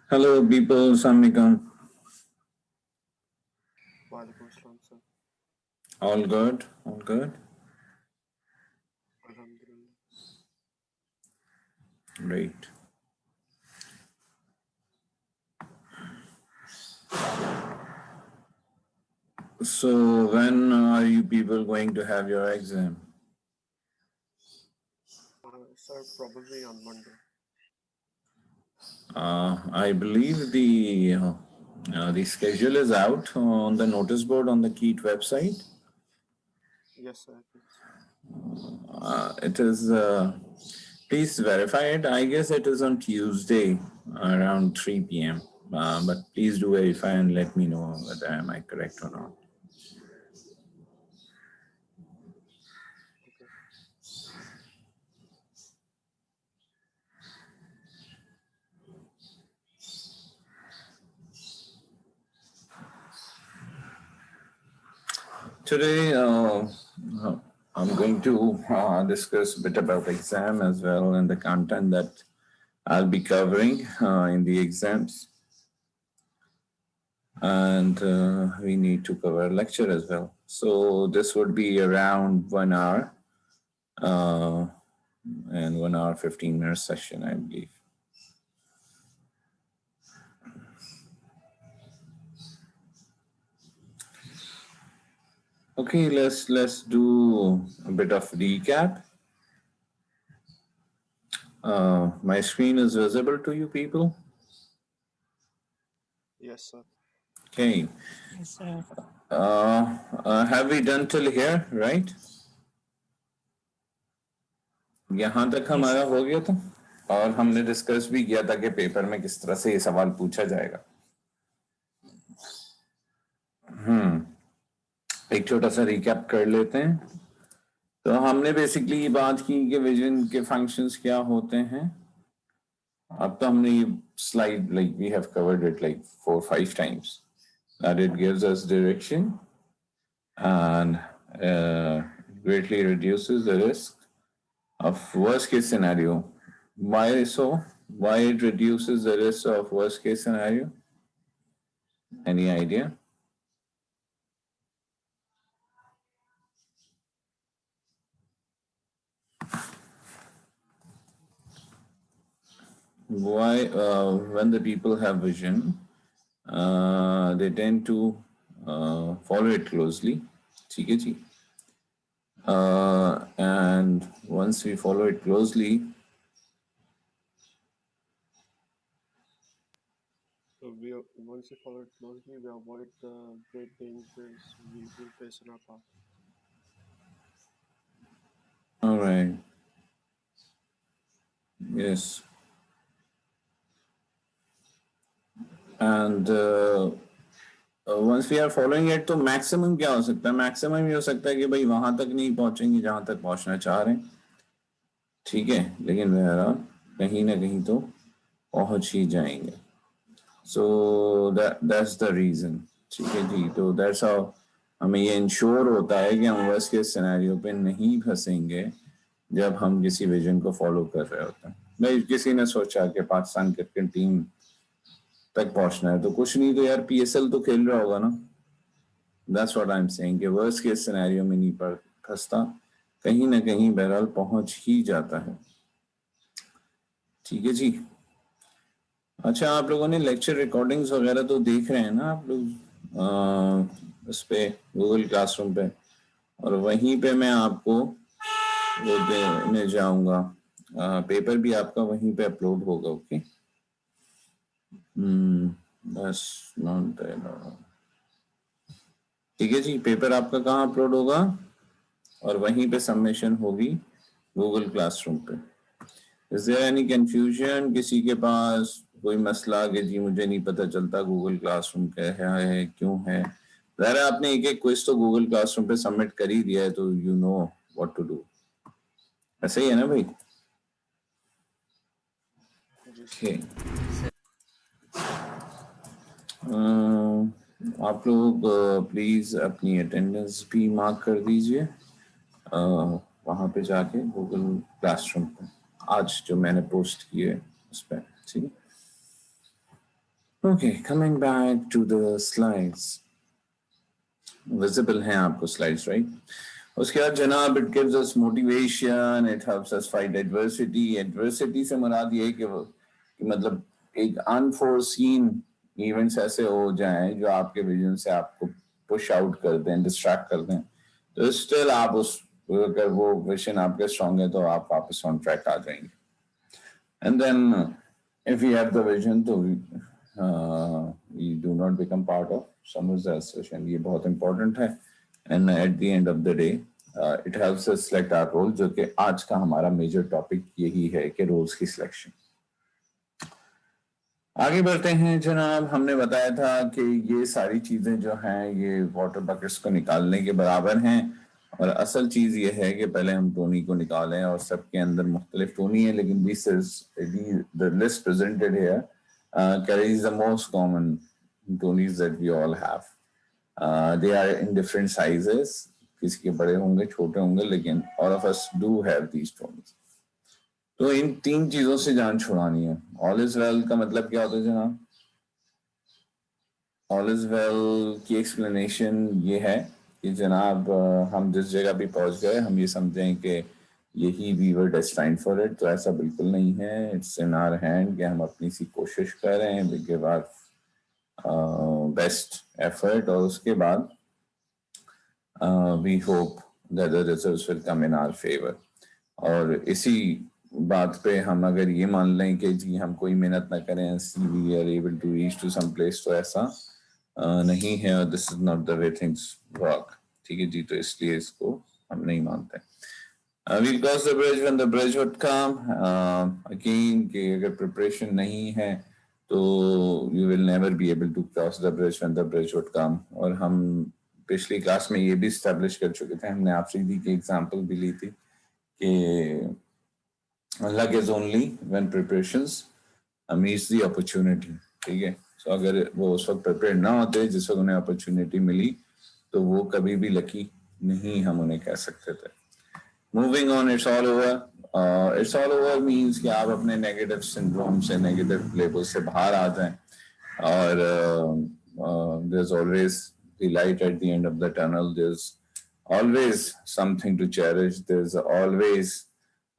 Hello, people. Assalamualaikum. Walaikum Assalam, sir. All good. All good. Alhamdulillah. Great. So, when are you people going to have your exam? Sir, probably on Monday. I believe the schedule is out on the notice board on the KEET website. Yes, sir. It is. Please verify it. I guess it is on Tuesday around 3 p.m. But please do verify and let me know whether am I correct or not. Okay. Today, I'm going to discuss a bit about exam as well and the content that I'll be covering in the exams. And we need to cover lecture as well. So this would be around 1 hour and 1 hour, 15 minutes session, I believe. Okay, let's do a bit of recap. My screen is visible to you people? Yes, sir. Okay. Yes, sir. Have we done till here, right? यहाँ तक हमारा हो गया था और हमने discuss भी किया था कि पेपर में किस तरह से ये सवाल पूछा जाएगा। एक छोटा सा रिकैप कर लेते हैं। तो हमने बेसिकली ये बात की कि विजन के फंक्शंस क्या होते हैं। अब तो हमने ये slide like we have covered it like 4-5 times that it gives us direction and greatly reduces the risk of worst case scenario. Why so? Why it reduces the risk of worst case scenario? Any idea? Why, when the people have vision, they tend to follow it closely. ठीक है जी. And once we follow it closely, So once we follow it closely, we avoid the great dangers we will face in our path. all right. Yes. And once we are following it, तो maximum क्या हो सकता है? Maximum ये हो सकता है कि भाई वहां तक नहीं पहुंचेंगे जहां तक पहुंचना चाह रहे हैं, ठीक है, लेकिन बहरहाल कहीं ना कहीं तो पहुंच ही जाएंगे. So that's the reason. ठीक है जी. तो दैट्स हाउ हमें ये इंश्योर होता है कि हम वर्स्ट केस सिनेरियो पे नहीं फंसेंगे जब हम किसी विजन को फॉलो कर रहे होते हैं. भाई किसी ने सोचा कि पाकिस्तान क्रिकेट टीम तक पहुंचना है तो कुछ नहीं तो यार पीएसएल तो खेल रहा होगा ना. That's what I am saying कि वर्स्ट केस सिनेरियो में नहीं फंसता, कहीं ना कहीं बहरहाल पहुंच ही जाता है. ठीक है जी. अच्छा, आप लोगों ने लेक्चर रिकॉर्डिंग्स वगैरह तो देख रहे हैं ना आप लोग उस पे गूगल क्लासरूम पे, और वहीं पे मैं आपको वो देने जाऊंगा. पेपर भी आपका वहीं पे अपलोड होगा. ओके. बस नॉट ठीक है जी. पेपर आपका कहाँ अपलोड होगा और वहीं पे सबमिशन होगी गूगल क्लासरूम पे. Is there any confusion? किसी के पास कोई मसला कि जी मुझे नहीं पता चलता गूगल क्लासरूम क्या है क्यों है? ज़रा आपने एक एक क्विज तो गूगल क्लासरूम पे सबमिट कर ही दिया है तो you know what to do. ऐसे ही है ना भाई? ओके. आप लोग प्लीज अपनी अटेंडेंस भी मार्क कर दीजिए वहां पे जाके गूगल क्लासरूम पे आज जो मैंने पोस्ट किए उस पर. ठीक है. Okay, coming back to the slides. Visible हैं आपको slides, right? उसके बाद जनाब it gives us motivation, it helps us fight adversity. Adversity से मुराद ये है कि मतलब एक unforeseen events ऐसे हो जाएं जो आपके विजन से आपको पुश आउट कर दें, डिस्ट्रैक्ट कर दें, तो स्टिल आप उस अगर वो विजन आपके स्ट्रांग है तो आप वापस ऑन ट्रैक आ जाएंगे. And then if we have the vision, तो we do not become part of someone's association. ये बहुत important है. And at the end of the day, it helps us select our role, जो कि आज का हमारा major topic यही है कि roles की selection. आगे बढ़ते हैं जनाब. हमने बताया था कि ये सारी चीजें जो हैं ये वाटर बकेट्स को निकालने के बराबर हैं, और असल चीज ये है कि पहले हम टोनी को निकालें, और सबके अंदर मुख्तलिफ टोनी है, लेकिन the list presented here carries the most common टोनीज that we all have. They are in different sizes. किसी के बड़े होंगे, छोटे होंगे, लेकिन all of us do have these टोनीज. तो इन तीन चीजों से जान छुड़ानी है. ऑल इज वेल का मतलब क्या होता है जनाब? ऑल इज वेल की एक्सप्लेनेशन ये है कि जनाब हम जिस जगह भी पहुंच गए हम ये समझें कि यही we were destined for it. तो ऐसा बिल्कुल नहीं है. इट्स इन आवर हैंड कि हम अपनी सी कोशिश कर रहे हैं, we give our best effort, और उसके बाद we hope that the results will come in our favour. और इसी बात पे हम अगर ये मान लें कि जी हम कोई मेहनत ना करें, we are able to reach to some place, तो ऐसा नहीं है, और this is not the way things work. ठीक है जी. तो इसलिए इसको हम नहीं मानते. we'll cross the bridge when the bridge would come. Again कि अगर प्रिपरेशन नहीं है तो you will never be able to cross the bridge when the bridge would come. और हम पिछली क्लास में ये भी स्टैब्लिश कर चुके थे, हमने आपसे दी की एग्जांपल भी ली थी कि luck is only when preparations meets the opportunity. ठीक है. So अगर वो उस वक्त प्रिपेयर ना होते जिस वक्त उन्हें अपॉर्चुनिटी मिली, तो वो कभी भी लकी नहीं हम उन्हें कह सकते थे. Moving on. It's all over. It's all over means कि आप अपने नेगेटिव सिंड्रोम से, नेगेटिव लेबल से बाहर आ जाएं, और there is always the light at the end of the tunnel. There is always something to cherish. There is always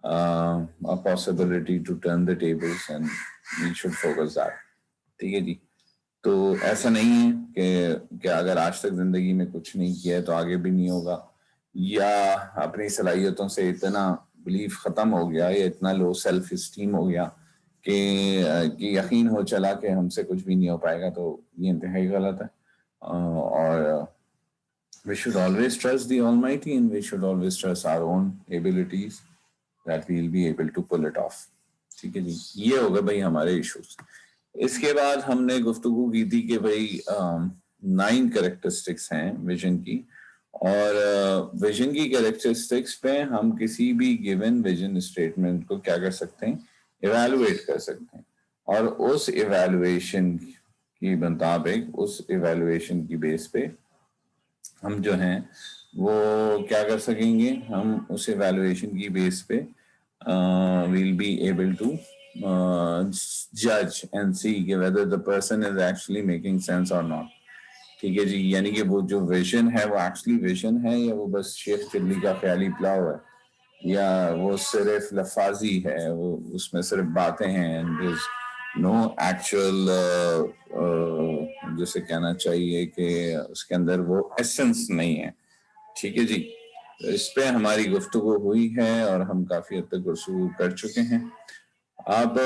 a possibility to turn the tables, and we should focus that. ठीक है जी. तो ऐसा नहीं है कि अगर आज तक जिंदगी में कुछ नहीं किया है तो आगे भी नहीं होगा, या अपनी सलाहियतों से इतना बिलीफ खत्म हो गया या इतना लो सेल्फ इस्टीम हो गया कि यकीन हो चला कि हमसे कुछ भी नहीं हो पाएगा. तो ये इंतहाई गलत है. और we should always trust the Almighty, and we should always trust our own abilities that we'll be able to pull it off. ठीक है जी. ये होगा भाई हमारे इश्यूज. इसके बाद हमने गुफ्तगू की थी कि भाई 9 कैरेक्टरिस्टिक्स हैं विजन की, और विजन की कैरेक्टरिस्टिक्स पे हम किसी भी गिवन विजन स्टेटमेंट को क्या कर सकते हैं? इवैल्यूएट कर सकते हैं, और उस इवैल्यूएशन की मुताबिक, उस इवैल्यूएशन की बेस पे हम जो हैं वो क्या कर सकेंगे? हम उस इवैल्यूएशन की बेस पे we'll be able to judge and see whether the person is actually making sense or not. ठीक है जी. यानी कि वो जो विजन है वो एक्चुअली विजन है, या वो बस शेख चिल्ली का ख्याली प्लाव है, या वो सिर्फ लफाजी है, वो उसमें सिर्फ बातें हैं, एंड नो एक्चुअल जैसे कहना चाहिए कि उसके अंदर वो एसेंस नहीं है. ठीक है जी. तो इस पे हमारी गुफ्तगू हुई है और हम काफी हद तक गुफ्तगू कर चुके हैं. अब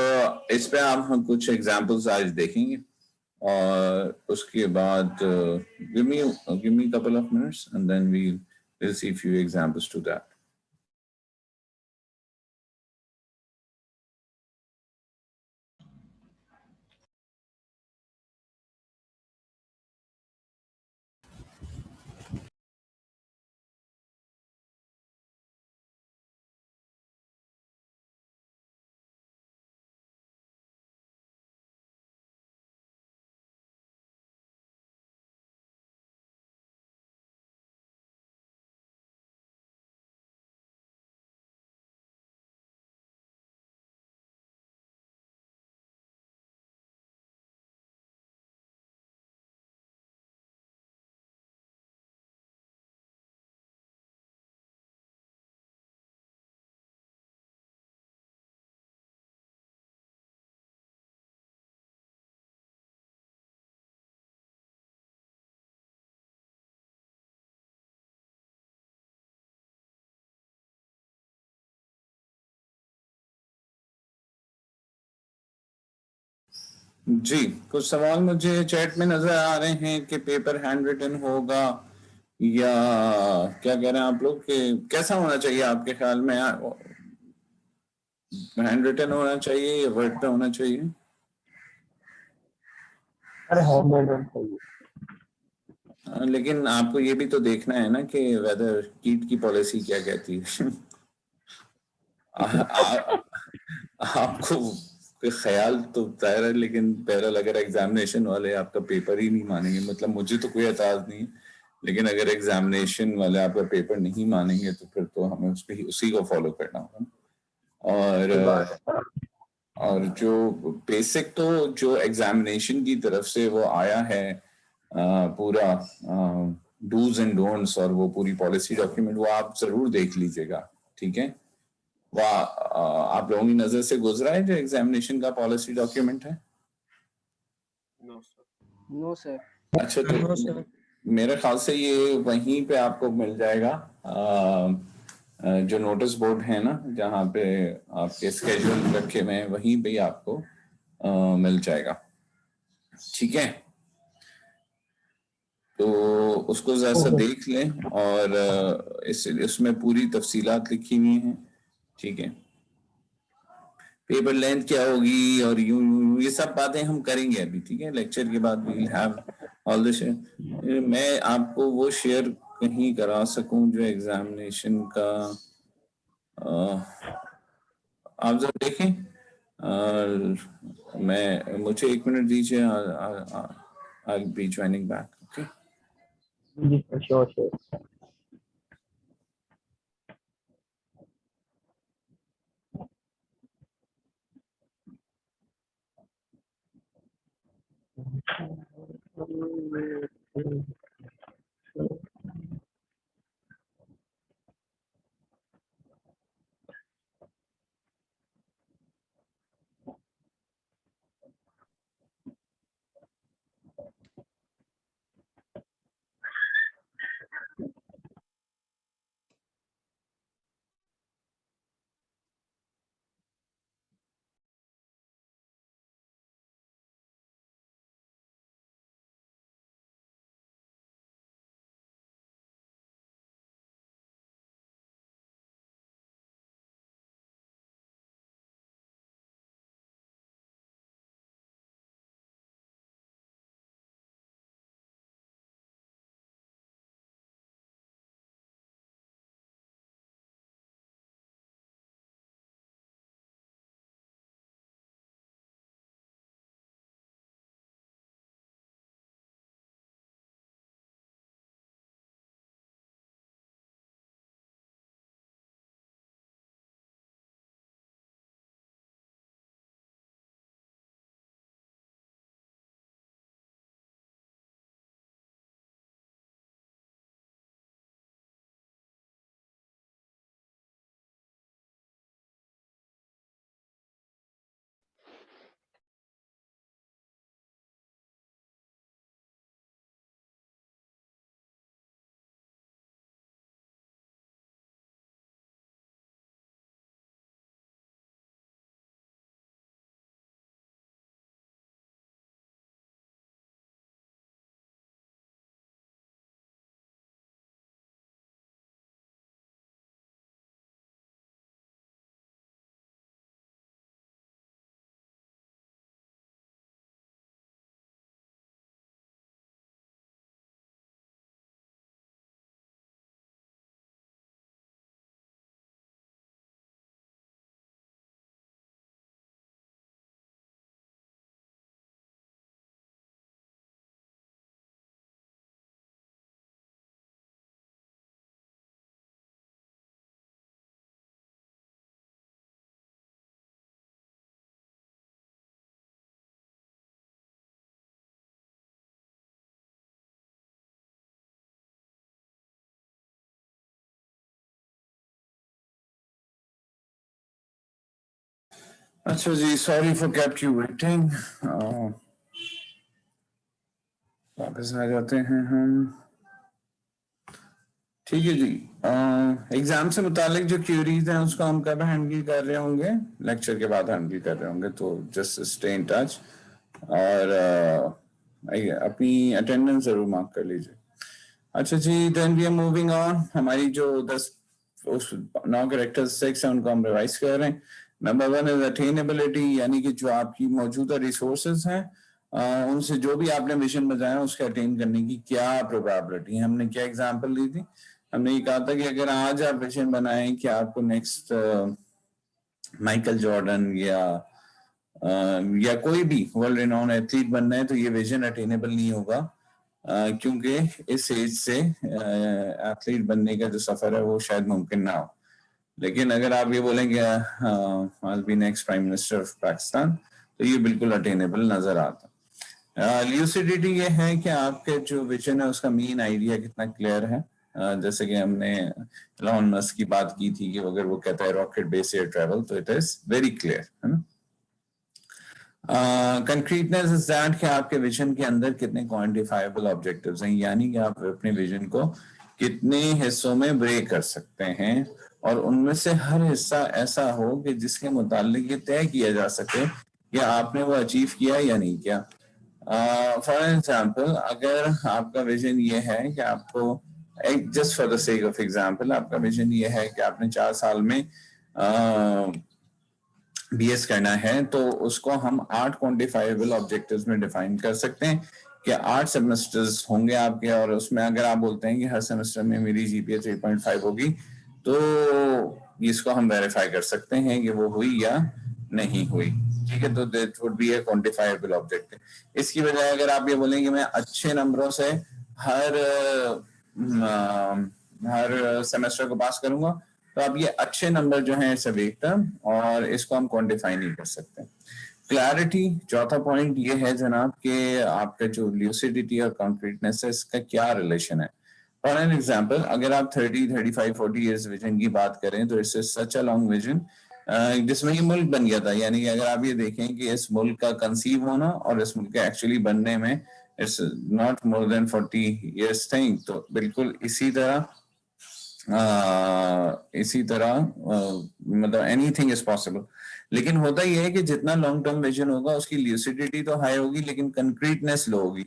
इस पे हम कुछ एग्जांपल्स आज देखेंगे, और उसके बाद give me couple of minutes and then we'll see few examples to that. जी, कुछ सवाल मुझे चैट में नजर आ रहे हैं कि पेपर हैंड रिटन होगा या क्या कह रहे हैं आप लोग कि कैसा होना चाहिए आपके ख्याल में? हैंड रिटन होना चाहिए या वर्ड पे होना चाहिए? अरे हैंड रिटन चाहिए। लेकिन आपको ये भी तो देखना है ना कि वेदर कीट की पॉलिसी क्या कहती है। आपको कोई ख्याल तो जाहिर है, लेकिन बहरहाल अगर एग्जामिनेशन वाले आपका पेपर ही नहीं मानेंगे, मतलब मुझे तो कोई एतराज नहीं है, लेकिन अगर एग्जामिनेशन वाले आपका पेपर नहीं मानेंगे तो फिर तो हमें उसी को फॉलो करना होगा। और जो बेसिक तो जो एग्जामिनेशन की तरफ से वो आया है पूरा डूज एंड डोंट्स और वो पूरी पॉलिसी डॉक्यूमेंट, वो आप जरूर देख लीजिएगा, ठीक है? वाह, आप लोगों की नजर से गुजरा है जो एग्जामिनेशन का पॉलिसी डॉक्यूमेंट है? No sir. No sir. अच्छा, तो मेरे ख्याल से ये वहीं पे आपको मिल जाएगा, जो नोटिस बोर्ड है ना जहाँ पे आपके स्केड्यूल रखे हुए हैं, वहीं पे ही आपको मिल जाएगा, ठीक है? तो उसको जरा सा देख लें और इसमें पूरी तफसीलात लिखी हुई हैं, ठीक है? पेपर लेंथ क्या होगी और यूं यूं ये सब बातें हम करेंगे अभी, ठीक है? लेक्चर के बाद we will have all the share. मैं आपको वो शेयर कहीं करा सकूं जो एग्जामिनेशन का आप जरा देखें। मुझे 1 मिनट दीजिए, I'll be joining back, okay? जी श्योर। अच्छा जी, sorry for kept you waiting. वापस आ जाते हैं हम, ठीक है जी। एग्जाम से मुतालिक जो क्यूरीज हैं उसको हम कब हैंडल कर रहे होंगे? लेक्चर के बाद हैंडल कर रहे होंगे, तो जस्ट स्टे इन टच। और अपनी अटेंडेंस जरूर मार्क कर लीजिए। अच्छा जी, then we are moving on. हमारी जो 9 कैरेक्टर्स 6 है उनको हम रिवाइज कर रहे हैं। नंबर 1 इज अटेनेबिलिटी, यानी कि जो आपकी मौजूदा रिसोर्सेज हैं उनसे जो भी आपने विजन बनाया उसके अटेन करने की क्या प्रोबेबिलिटी। हमने क्या एग्जांपल दी थी, हमने ये कहा था कि अगर आज आप विजन बनाएं कि आपको नेक्स्ट माइकल जॉर्डन या कोई भी वर्ल्ड रिनॉन एथलीट बनना है, तो ये विजन अटेनेबल नहीं होगा क्योंकि इस एज से एथलीट बनने का जो सफर है वो शायद मुमकिन ना हो। लेकिन अगर आप ये बोलेंगे I be next prime minister of Pakistan, तो ये बिल्कुल अटेनेबल नजर आता। ल्यूसिडिटी ये है कि आपके जो विजन है उसका मेन आइडिया कितना क्लियर है। जैसे कि हमने एलन मस्क की बात की थी कि अगर वो कहता है रॉकेट बेस्ड एयर ट्रैवल, तो इट इज वेरी क्लियर, है ना। कंक्रीटनेस इज दैट कि आपके विजन के अंदर कितने क्वांटिफाइबल ऑब्जेक्टिव्स हैं, यानी कि आप अपने विजन को कितने हिस्सों में ब्रेक कर सकते हैं और उनमें से हर हिस्सा ऐसा हो कि जिसके मुतालिक ये तय किया जा सके कि आपने वो अचीव किया या नहीं किया। फॉर एग्जाम्पल, अगर आपका विजन ये है कि आपको just for the sake of example आपका विजन ये है कि आपने 4 साल में बीएस करना है, तो उसको हम 8 क्वांटिफाइबल ऑब्जेक्टिव्स में डिफाइन कर सकते हैं कि 8 सेमेस्टर्स होंगे आपके, और उसमें अगर आप बोलते हैं कि हर सेमेस्टर में मेरी जीपीए 3.5 होगी, तो इसको हम वेरीफाई कर सकते हैं कि वो हुई या नहीं हुई। ठीक है, तो that would be a quantifiable objective. इसकी बजाय अगर आप ये बोलेंगे मैं अच्छे नंबरों से हर सेमेस्टर को पास करूंगा, तो अब ये अच्छे नंबर जो हैं इट्स एक टर्म और इसको हम क्वांटिफाई नहीं कर सकते। क्लैरिटी, चौथा पॉइंट ये है जनाब कि आपका जो ल्यूसिडिटी और कॉन्क्रीटनेस है इसका क्या रिलेशन है। फॉर एन एग्जांपल, अगर आप 30, 35, 40 इयर्स विजन की बात करें, तो it's such a long vision जिसमें ये मुल्क बन गया था। यानी कि अगर आप ये देखें कि इस मुल्क का कंसीव होना और इस मुल्क के एक्चुअली बनने में it's not more than 40 years thing. तो बिल्कुल इसी तरह मतलब एनीथिंग इज पॉसिबल। लेकिन होता यह है कि जितना लॉन्ग टर्म विजन होगा उसकी ल्यूसिडिटी तो हाई होगी लेकिन कंक्रीटनेस लो होगी।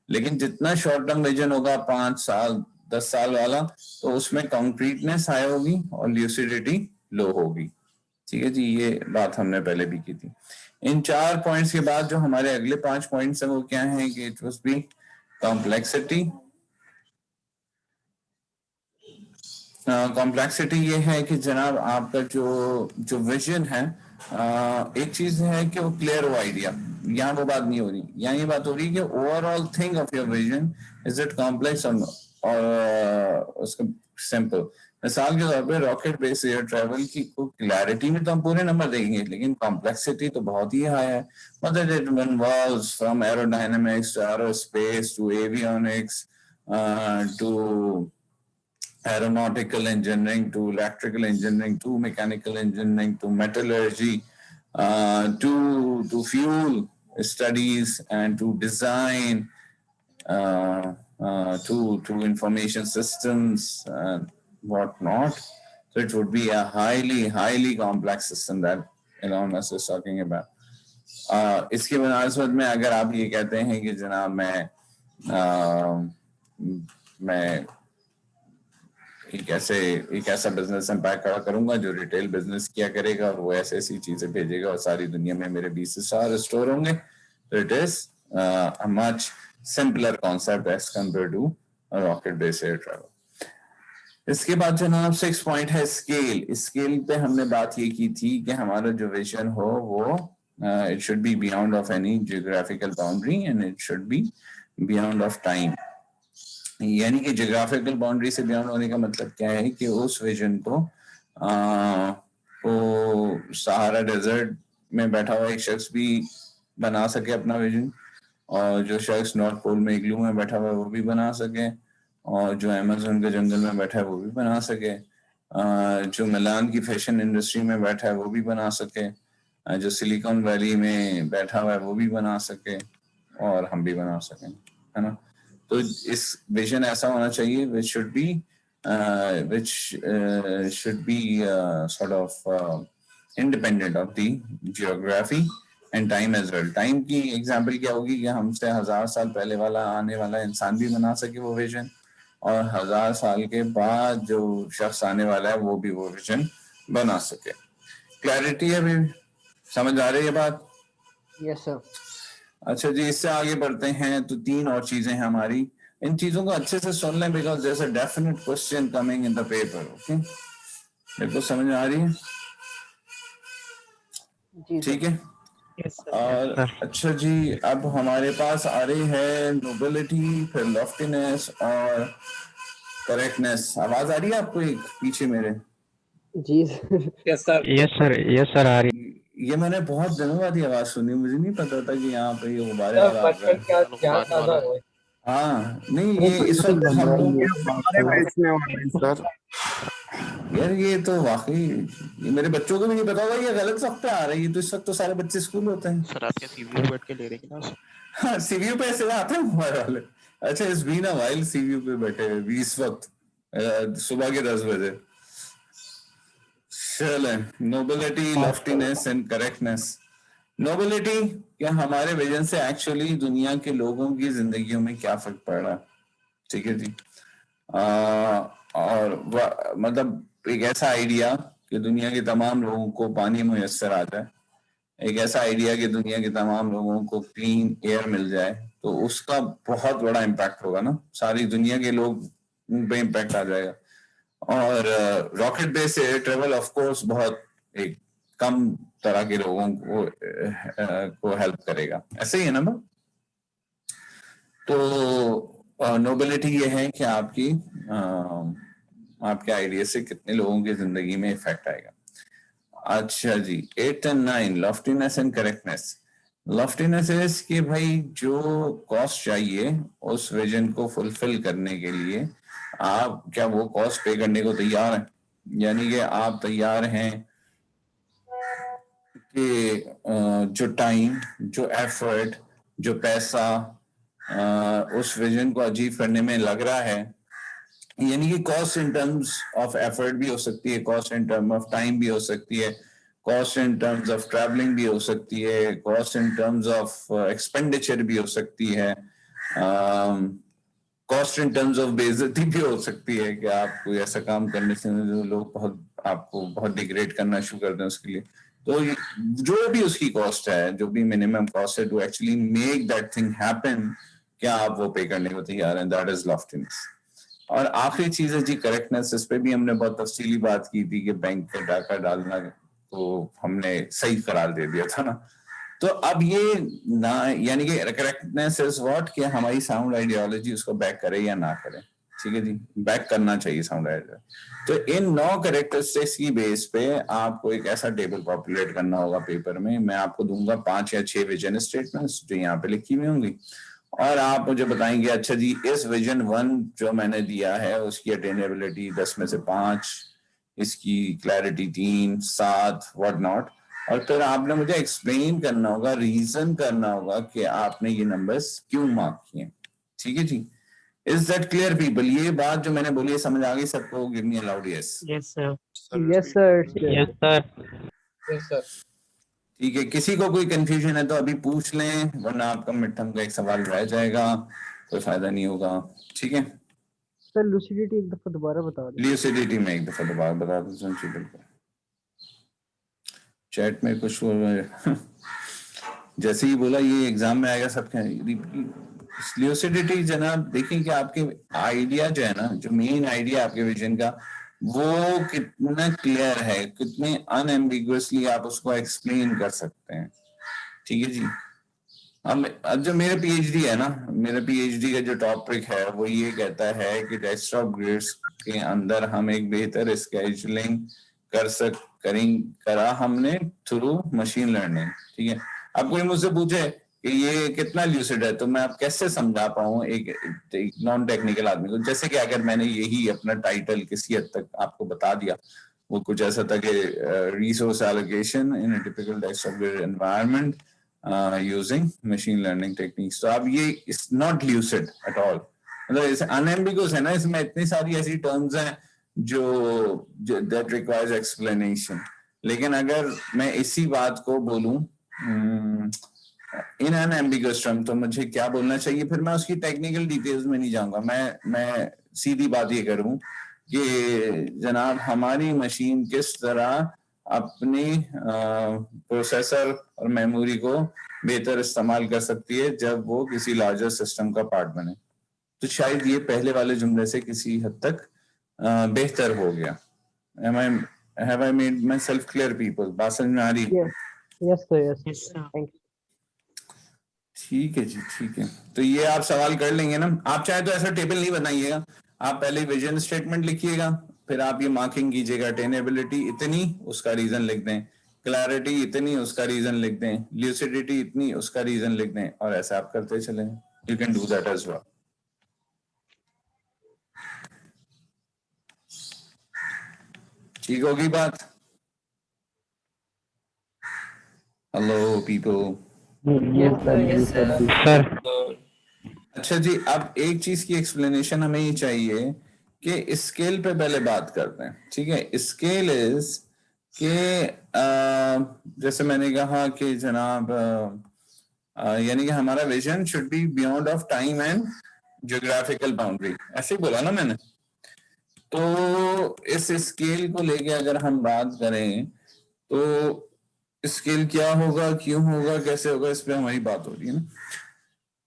लेकिन जितना शॉर्ट टर्म विजन होगा 5 साल 10 साल वाला, तो उसमें कंक्रीटनेस हाई होगी और ल्यूसिडिटी लो होगी। ठीक है जी, ये बात हमने पहले भी की थी। इन 4 पॉइंट्स के बाद जो हमारे अगले 5 पॉइंट्स हैं वो क्या हैं कि it must be complexity. Complexity ये है कि जनाब आपका जो विजन है, एक चीज है कि वो क्लियर हो आइडिया, यहाँ वो बात नहीं हो रही। यहाँ ये बात हो रही है कि overall thing of your vision is it complex और उसका सिंपल। मिसाल के तौर पे रॉकेट बेस्ड एयर ट्रैवल की क्लैरिटी में तो हम पूरे नंबर देंगे, लेकिन कॉम्प्लेक्सिटी तो बहुत ही हाई है। मतलब it involves from aerodynamics to aerospace to avionics to aeronautical engineering to electrical engineering to mechanical engineering to metallurgy to fuel studies and to design to information systems and whatnot. So it would be a highly complex system that Elon Musk is talking about. इसके मुनासिबत में अगर आप ये कहते हैं कि जनाब मैं एक ऐसा बिजनेस एम्पायर खड़ा करूंगा जो रिटेल बिजनेस किया करेगा और वो ऐसी चीजें भेजेगा और सारी दुनिया में मेरे 20 स्टोर होंगे, तो it is a much simpler concept as compared to rocket based air travel. इसके बाद जनाब 6 पॉइंट है स्केल। स्केल पे हमने बात ये की थी कि हमारा जो विजन हो वो it should be beyond of any geographical boundary and it should be beyond of time. यानी कि जियोग्राफिकल बाउंड्री से बियॉन्ड होने का मतलब क्या है कि उस विजन को सहारा डेजर्ट में बैठा हुआ एक शख्स भी बना सके अपना विजन, और जो शख्स नॉर्थ पोल में इग्लू में बैठा हुआ है वो भी बना सके, और जो अमेज़न के जंगल में बैठा है वो भी बना सके, जो मिलान की फैशन इंडस्ट्री में बैठा है वो भी बना सके, जो सिलिकॉन वैली में बैठा हुआ है वो भी बना सके, और हम भी बना सकें, है ना। तो इस विजन ऐसा होना चाहिए which should be sort of independent of the geography and time as well. Time की एग्जांपल क्या होगी कि हमसे 1000 साल पहले वाला आने वाला इंसान भी बना सके वो विजन, और 1000 साल के बाद जो शख्स आने वाला है वो भी वो विजन बना सके। क्लैरिटी है अभी, समझ आ रही है बात? Yes sir. अच्छा जी, इससे आगे बढ़ते हैं तो 3 और चीजें हैं हमारी, इन चीजों को अच्छे से सुन लें because there is a definite question coming in the paper. Okay, मेरे को समझ आ रही है? जी ठीक सर। है। यस और सर। अच्छा जी, अब हमारे पास आ रही है नोबिलिटी, फिर लॉफ्टीनेस और करेक्टनेस। आवाज आ रही है आपको एक पीछे मेरे? जी sir. Yes sir. Yes sir आ रही ये मैंने बहुत दिनों बाद ये आवाज सुनी, मुझे नहीं पता था कि यहाँ पे ये गुब्बारे है। वाला आ रहा बचपन है। का ज्ञान ताजा हुआ है। हाँ नहीं, अरे ये इस कुछ वक्त बन हम रहा है लोग, ये हमारे बेचने वाले हैं सर। यार ये तो वाकई, ये मेरे बच्चों को भी नहीं पता होगा ये गलत वक्त पे आ रही है, तो इस वक्त तो सारे बच्चे स्कूल होते हैं। सर आपके सीवीयू पे बैठ के ले रहे हैं ना? हाँ, सीवीयू पे ऐसे आते हैं हमारे वाले। अच्छा, इस बीन अ वाइल सीवीयू पे बैठे हुए भी इस वक्त सुबह के 10 बजे। चले, नोबिलिटी, लॉफ्टीनेस एंड करेक्टनेस। नोबिलिटी, क्या हमारे विजन से एक्चुअली दुनिया के लोगों की जिंदगियों में क्या फर्क पड़ रहा है। ठीक है जी। और मतलब एक ऐसा आइडिया कि दुनिया के तमाम लोगों को पानी मुयस्सर आ जाए, एक ऐसा आइडिया कि दुनिया के तमाम लोगों को क्लीन एयर मिल जाए, तो उसका बहुत बड़ा इम्पैक्ट होगा ना, सारी दुनिया के लोग पे इम्पैक्ट आ जाएगा। और rocket based air travel of course बहुत एक कम तरह के लोगों को हेल्प करेगा, ऐसे ही है ना बात? तो नोबिलिटी ये है कि आपकी आपके आइडिया से कितने लोगों की जिंदगी में इफेक्ट आएगा। अच्छा जी, 8 और 9, लॉफ्टीनेस एंड करेक्टनेस। लॉफ्टीनेस इज कि भाई जो कॉस्ट चाहिए उस विजन को फुलफिल करने के लिए आप क्या वो कॉस्ट पे करने को तैयार हैं, यानी कि आप तैयार हैं कि जो टाइम, जो एफर्ट, जो पैसा उस विजन को अचीव करने में लग रहा है, यानी कि cost in terms of effort भी हो सकती है, cost in term of time भी हो सकती है, cost in terms of travelling भी हो सकती है, cost in terms of expenditure भी हो सकती है, कॉस्ट इन टर्म्स ऑफ बेइज्जती भी हो सकती है कि आप कोई ऐसा काम करने से जो लोग बहुत आपको बहुत डिग्रेड करना शुरू कर दें उसके लिए। तो जो भी उसकी कॉस्ट है, जो भी मिनिमम कॉस्ट है to actually make that thing happen, क्या आप वो पे करने को तैयार हैं, दैट इज लॉफ्टीनेस। और आखिरी चीज है जी करेक्टनेस, इस पे भी हमने बहुत तफसीली बात की थी कि बैंक का डाका डालना तो हमने सही करार दे दिया था ना। तो अब ये ना, यानी कि करेक्टनेस इज व्हाट, कि हमारी साउंड आइडियोलॉजी उसको बैक करे या ना करे। ठीक है जी, बैक करना चाहिए साउंड आइडियोलॉजी। तो इन 9 कैरेक्टरिस्टिक्स की बेस पे आपको एक ऐसा टेबल पॉपुलेट करना होगा पेपर में। मैं आपको दूंगा 5 या 6 विजन स्टेटमेंट्स जो यहाँ पे लिखी हुई होंगी, और आप मुझे बताएंगे अच्छा जी इस विजन 1 जो मैंने दिया है उसकी अटेनेबिलिटी 10 में से 5, इसकी क्लैरिटी 3, 7 व्हाट नॉट, और फिर आपने मुझे एक्सप्लेन करना होगा, रीजन करना होगा कि आपने ये नंबर्स क्यों मार्क किए। ठीक है जी, इज दैट क्लियर पीपल? ये बात जो मैंने बोली है समझ आ गई सबको? Give me a loud yes. Yes sir. Sir yes repeat sir. करें। Yes sir. Yes sir. ठीक है, किसी को कोई कंफ्यूजन है तो अभी पूछ लें, वरना आपका मिड टर्म का एक सवाल रह जाएगा, कोई फायदा नहीं होगा। ठीक है, सर लूसिडिटी एक दफा दोबारा बता दें। ल्यूसिडिटी में एक दफा दोबारा बता दो संची, बिल्कुल। चैट में कुछ जैसे ही बोला ये एग्जाम में आएगा सबके। ल्यूसिडिटी जनाब, देखें कि आपके आइडिया जो है ना, जो मेन आइडिया आपके विजन का, वो कितना क्लियर है, कितने अनएम्बिगुअसली आप उसको एक्सप्लेन कर सकते हैं। ठीक है जी। अब जो मेरा पीएचडी है ना, मेरा पीएचडी का जो टॉपिक है वो ये कहता है कि डेस्कटॉप ग्रिड्स के अंदर हम एक बेहतर स्केजुलिंग करा हमने थ्रू मशीन लर्निंग। ठीक है, अब कोई मुझसे पूछे कि ये कितना ल्यूसिड है, तो मैं आप कैसे समझा पाऊं एक नॉन टेक्निकल आदमी को। जैसे कि अगर मैंने यही अपना टाइटल किसी हद तक आपको बता दिया, वो कुछ ऐसा था कि resource allocation in a typical desktop grid environment using machine learning techniques, तो अब ये it's not lucid at all, मतलब इसे अनएम्बिगुअस है ना, इसमें इतनी सारी ऐसी टर्म्स हैं जो दैट रिक्वायर्स एक्सप्लेनेशन। लेकिन अगर मैं इसी बात को बोलूं इन एन एम्बिगुअस टर्म तो मुझे क्या बोलना चाहिए, फिर मैं उसकी टेक्निकल डिटेल्स में नहीं जाऊंगा। मैं सीधी बात ये करूं कि जनाब हमारी मशीन किस तरह अपनी प्रोसेसर और मेमोरी को बेहतर इस्तेमाल कर सकती है जब वो किसी लार्जर सिस्टम का पार्ट बने। तो शायद ये पहले वाले जुमले से किसी हद तक बेहतर हो गया। Have I made myself clear, people? बात समझ में आ रही? Yes sir, yes. Yes, sir. Thank you. ठीक है जी, ठीक है। तो ये आप सवाल कर लेंगे ना। आप चाहे तो ऐसा टेबल नहीं बनाइएगा, आप पहले विजन स्टेटमेंट लिखिएगा, फिर आप ये मार्किंग कीजिएगा, अटेनेबिलिटी इतनी, उसका रीजन लिख दें, क्लैरिटी इतनी, उसका रीजन लिख दें, ल्यूसिडिटी इतनी, उसका रीजन लिख दें, और ऐसा आप करते चलें। You can do that as well. ठीक होगी बात? Hello people. Yes sir, yes sir. Sir. अच्छा जी, अब एक चीज की एक्सप्लेनेशन हमें ये चाहिए कि स्केल पे पहले बात करते हैं, ठीक है? स्केल इज के जैसे मैंने कहा कि जनाब यानी कि हमारा vision should be beyond of time and geographical boundary, ऐसे ही बोला ना मैंने। तो इस स्केल को लेके अगर हम बात करें तो स्केल क्या होगा, क्यों होगा, कैसे होगा, इस पे हमारी बात हो रही है ना।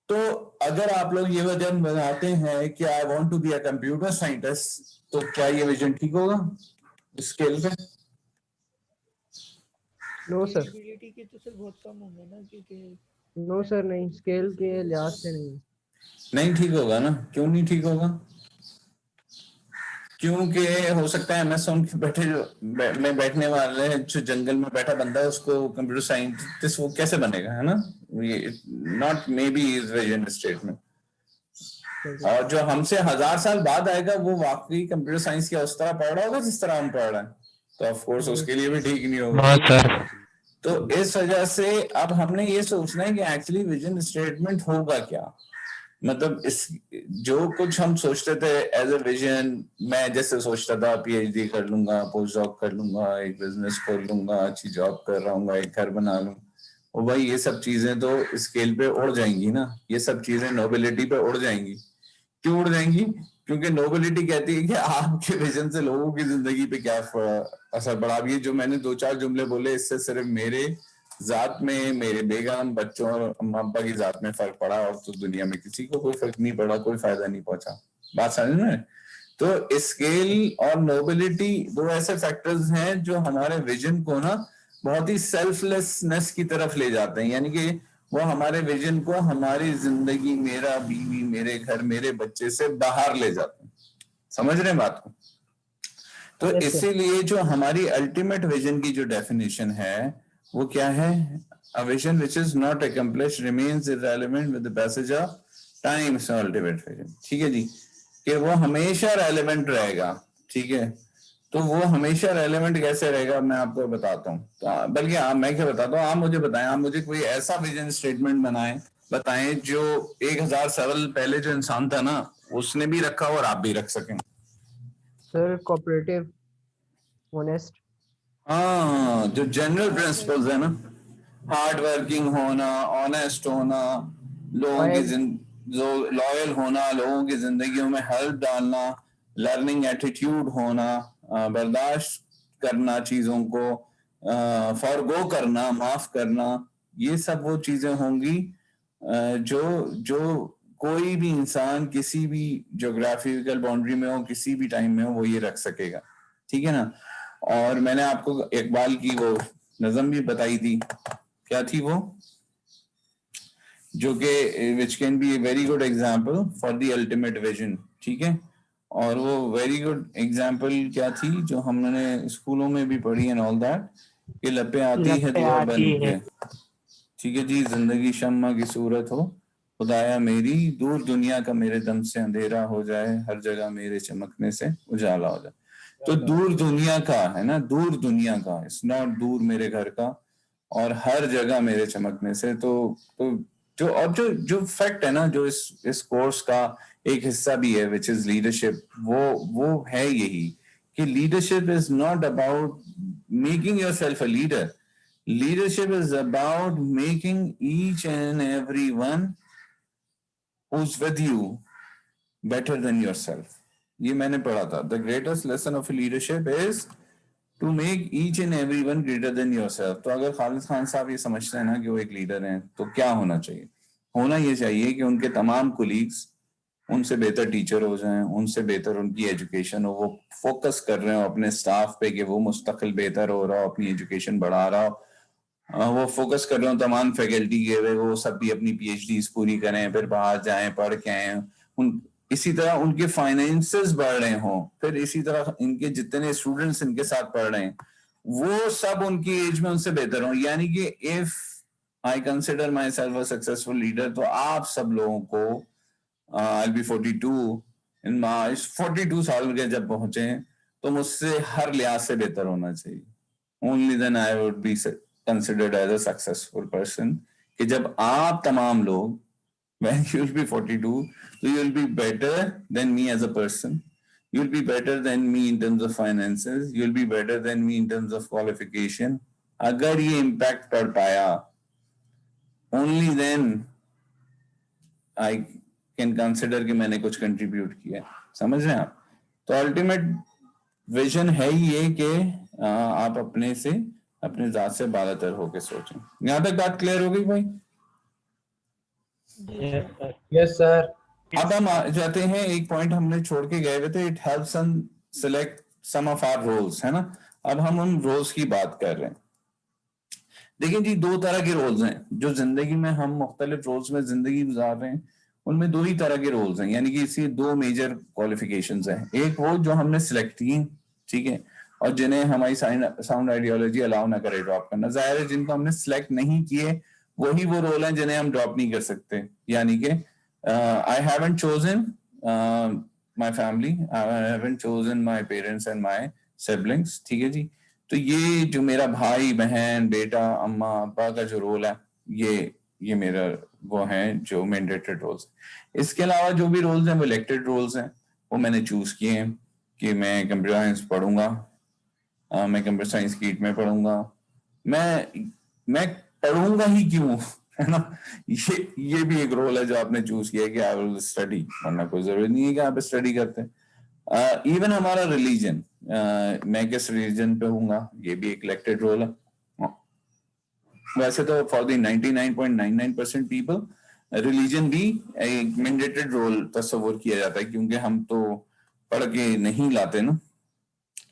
तो अगर आप लोग ये विजन बनाते हैं कि I want to be a computer scientist, तो क्या ये विजन ठीक होगा स्केल पे? No sir. Feasibility के तो सर बहुत कम होंगे ना, क्योंकि No sir, नहीं, स्केल के लिहाज से नहीं ठीक होगा ना। क्यों नहीं ठीक होगा? क्योंकि हो सकता है अमेज़न के में बैठने वाले जो जंगल में बैठा बंदा है उसको कंप्यूटर साइंटिस्ट वो कैसे बनेगा, है ना? ये not may be is vision statement. और जो हमसे 1000 साल बाद आएगा वो वाकई कंप्यूटर साइंस की उस तरह पढ़ रहा होगा जिस तरह हम पढ़ रहे हैं, तो ऑफ कोर्स उसके लिए भी ठीक नहीं होगा। हाँ सर। तो इस वजह से अब हमने ये सोचना है कि एक्चुअली विजन स्टेटमेंट होगा क्या। मतलब इस जो कुछ हम सोचते थे एज ए विजन, मैं जैसे सोचता था पीएचडी कर लूंगा, पोस्ट जॉब कर लूंगा, एक बिजनेस खोल लूंगा, अच्छी जॉब कर रहा हूँ, एक घर बना लूं, और भाई ये सब चीजें तो स्केल पे उड़ जाएंगी ना। ये सब चीजें नोबिलिटी पे उड़ जाएंगी। क्यों उड़ जाएंगी? क्योंकि नोबिलिटी कहती है कि आपके विजन से लोगों की जिंदगी पे क्या असर पड़ा। अब ये जो मैंने 2-4 जुमले बोले, इससे सिर्फ मेरे जात में, मेरे बेगम, बच्चों और अम्मा अब्बा की जात में फर्क पड़ा, और तो दुनिया में किसी को कोई फर्क नहीं पड़ा, कोई फायदा नहीं पहुंचा। बात समझ में? तो स्केल और नोबिलिटी दो ऐसे फैक्टर्स हैं जो हमारे विजन को ना बहुत ही सेल्फलेसनेस की तरफ ले जाते हैं। यानी कि वो हमारे विजन को हमारी जिंदगी, मेरा बीवी, मेरे घर, मेरे बच्चे से बाहर ले जाते हैं। समझ रहे हैं बात को? तो इसीलिए जो हमारी अल्टीमेट विजन की जो डेफिनेशन है वो क्या है? A vision which is not accomplished remains irrelevant with the passage of time is ultimate vision। ठीक है जी, कि वो हमेशा रेलेवेंट रहेगा। ठीक है, तो वो हमेशा रेलेवेंट कैसे रहेगा मैं आपको बताता हूँ। तो बल्कि मैं क्या बताता हूँ, आप मुझे बताएं, आप मुझे कोई ऐसा विजन स्टेटमेंट बताएं जो 1000 साल पहले जो इंसान था ना उसने भी रखा और आप भी रख सकें। Sir cooperative, honest. हाँ, जो जनरल प्रिंसिपल्स है ना, हार्ड वर्किंग होना, ऑनेस्ट होना, लोगों की जो लॉयल होना, लोगों की जिंदगियों में हेल्प डालना, लर्निंग एटीट्यूड होना, बर्दाश्त करना चीजों को, फॉरगो करना, माफ करना, ये सब वो चीजें होंगी जो कोई भी इंसान किसी भी ज्योग्राफिकल बाउंड्री में हो, किसी भी टाइम में हो, वो ये रख सकेगा। ठीक है ना? और मैंने आपको इकबाल की वो नज़म भी बताई थी, क्या थी वो, जो कि which can be a very good example for the ultimate vision. ठीक है, और वो वेरी गुड एग्जाम्पल क्या थी जो हमने स्कूलों में भी पढ़ी एंड ऑल दैट, कि लपे आती है दुआ बन के। ठीक है जी, जिंदगी शम्मा की सूरत हो, खुदाया मेरी दूर दुनिया का मेरे दम से अंधेरा हो जाए, हर जगह मेरे चमकने से उजाला हो जाए। तो दूर दुनिया का है ना, दूर दुनिया का, इट्स नॉट दूर मेरे घर का, और हर जगह मेरे चमकने से। तो जो फैक्ट है ना, जो इस कोर्स का एक हिस्सा भी है, विच इज लीडरशिप, वो है यही कि leadership is not about making yourself a leader. Leadership is about making each and every one who's with you better than yourself. ये मैंने पढ़ा था. The greatest lesson of leadership is to make each and every one greater than yourself. तो अगर खालिद खान साहब ये समझते हैं ना कि वो एक लीडर हैं, तो क्या होना चाहिए? होना ये चाहिए कि उनके तमाम कोलीग्स उनसे बेहतर टीचर हो जाएं, उनसे बेहतर उनकी एजुकेशन हो, वो फोकस कर रहे हो अपने स्टाफ पे कि वो मुस्तकिल बेहतर हो रहा हो, अपनी एजुकेशन बढ़ा रहा हो, वो फोकस कर रहे हो तमाम फैकल्टी के वो सब भी अपनी पीएचडीज पूरी करें, फिर बाहर जाएं, पढ़ के आए, इसी तरह उनके फाइनेंसेस बढ़ रहे हों, फिर इसी तरह इनके जितने स्टूडेंट्स इनके साथ पढ़ रहे हैं वो सब उनकी एज में उनसे बेहतर हो. यानी कि if I consider my self a successful leader, तो आप सब लोगों को I'll be 42 in March, 42 साल के जब पहुंचे तो मुझसे हर लिहाज से बेहतर होना चाहिए. Only then I would be considered as a successful person. कि जब आप तमाम लोग, when you'll be 42, so you'll be better than me as a person. You'll be better than me in terms of finances. You'll be better than me in terms of qualification. अगर ये impact कर पाया, only then I can consider कि मैंने कुछ contribute किया. समझ रहे हैं आप? तो अल्टीमेट विजन है ये कि आप अपने से अपने जात से बालातर होके सोचें. यहाँ तक बात क्लियर हो गई भाई? Yes sir. अब हम जाते हैं, एक पॉइंट हमने छोड़ के गए हुए थे, it helps us select some of our roles, है ना. अब हम उन रोल्स की बात कर रहे हैं. देखिए जी, दो तरह के रोल्स हैं जो जिंदगी में हम मुख्तलिफ रोल्स में जिंदगी गुजार रहे हैं. उनमें दो ही तरह के रोल्स हैं, यानी कि इसी दो मेजर क्वालिफिकेशंस हैं. एक वो जो हमने सिलेक्ट की, ठीक है, और जिन्हें हमारी साउंड आइडियोलॉजी अलाउ ना करे ड्रॉप करना. जाहिर है जिनको हमने सिलेक्ट नहीं किए वही वो रोल हैं जिन्हें हम ड्रॉप नहीं कर सकते. यानी कि I haven't chosen my family, I haven't chosen my parents and my siblings. ठीक है जी. तो ये जो मेरा भाई बहन बेटा अम्मा अब्बा का जो रोल है, ये मेरा वो हैं जो मैंडेटेड रोल्स. इसके अलावा जो भी रोल्स हैं वो इलेक्टेड रोल्स हैं. वो मैंने चूज किए हैं कि मैं कंप्यूटर साइंस पढ़ूंगा, मैं कंप्यूटर साइंस कीट में पढ़ूंगा. मैं पढ़ूंगा ही क्यों, है ना. ये भी एक रोल है जो आपने चूज किया कि आई विल स्टडी, वरना कोई जरूरत नहीं है कि आप स्टडी करते हैं. इवन हमारा रिलीजन, मैं किस रिलीजन पे हूँगा, ये भी एक इलेक्टेड रोल है. वैसे तो फॉर द 99.99% पीपल रिलीजन भी एक मैंडेटेड रोल तस्वुर किया जाता है, क्योंकि हम तो पढ़ के नहीं लाते ना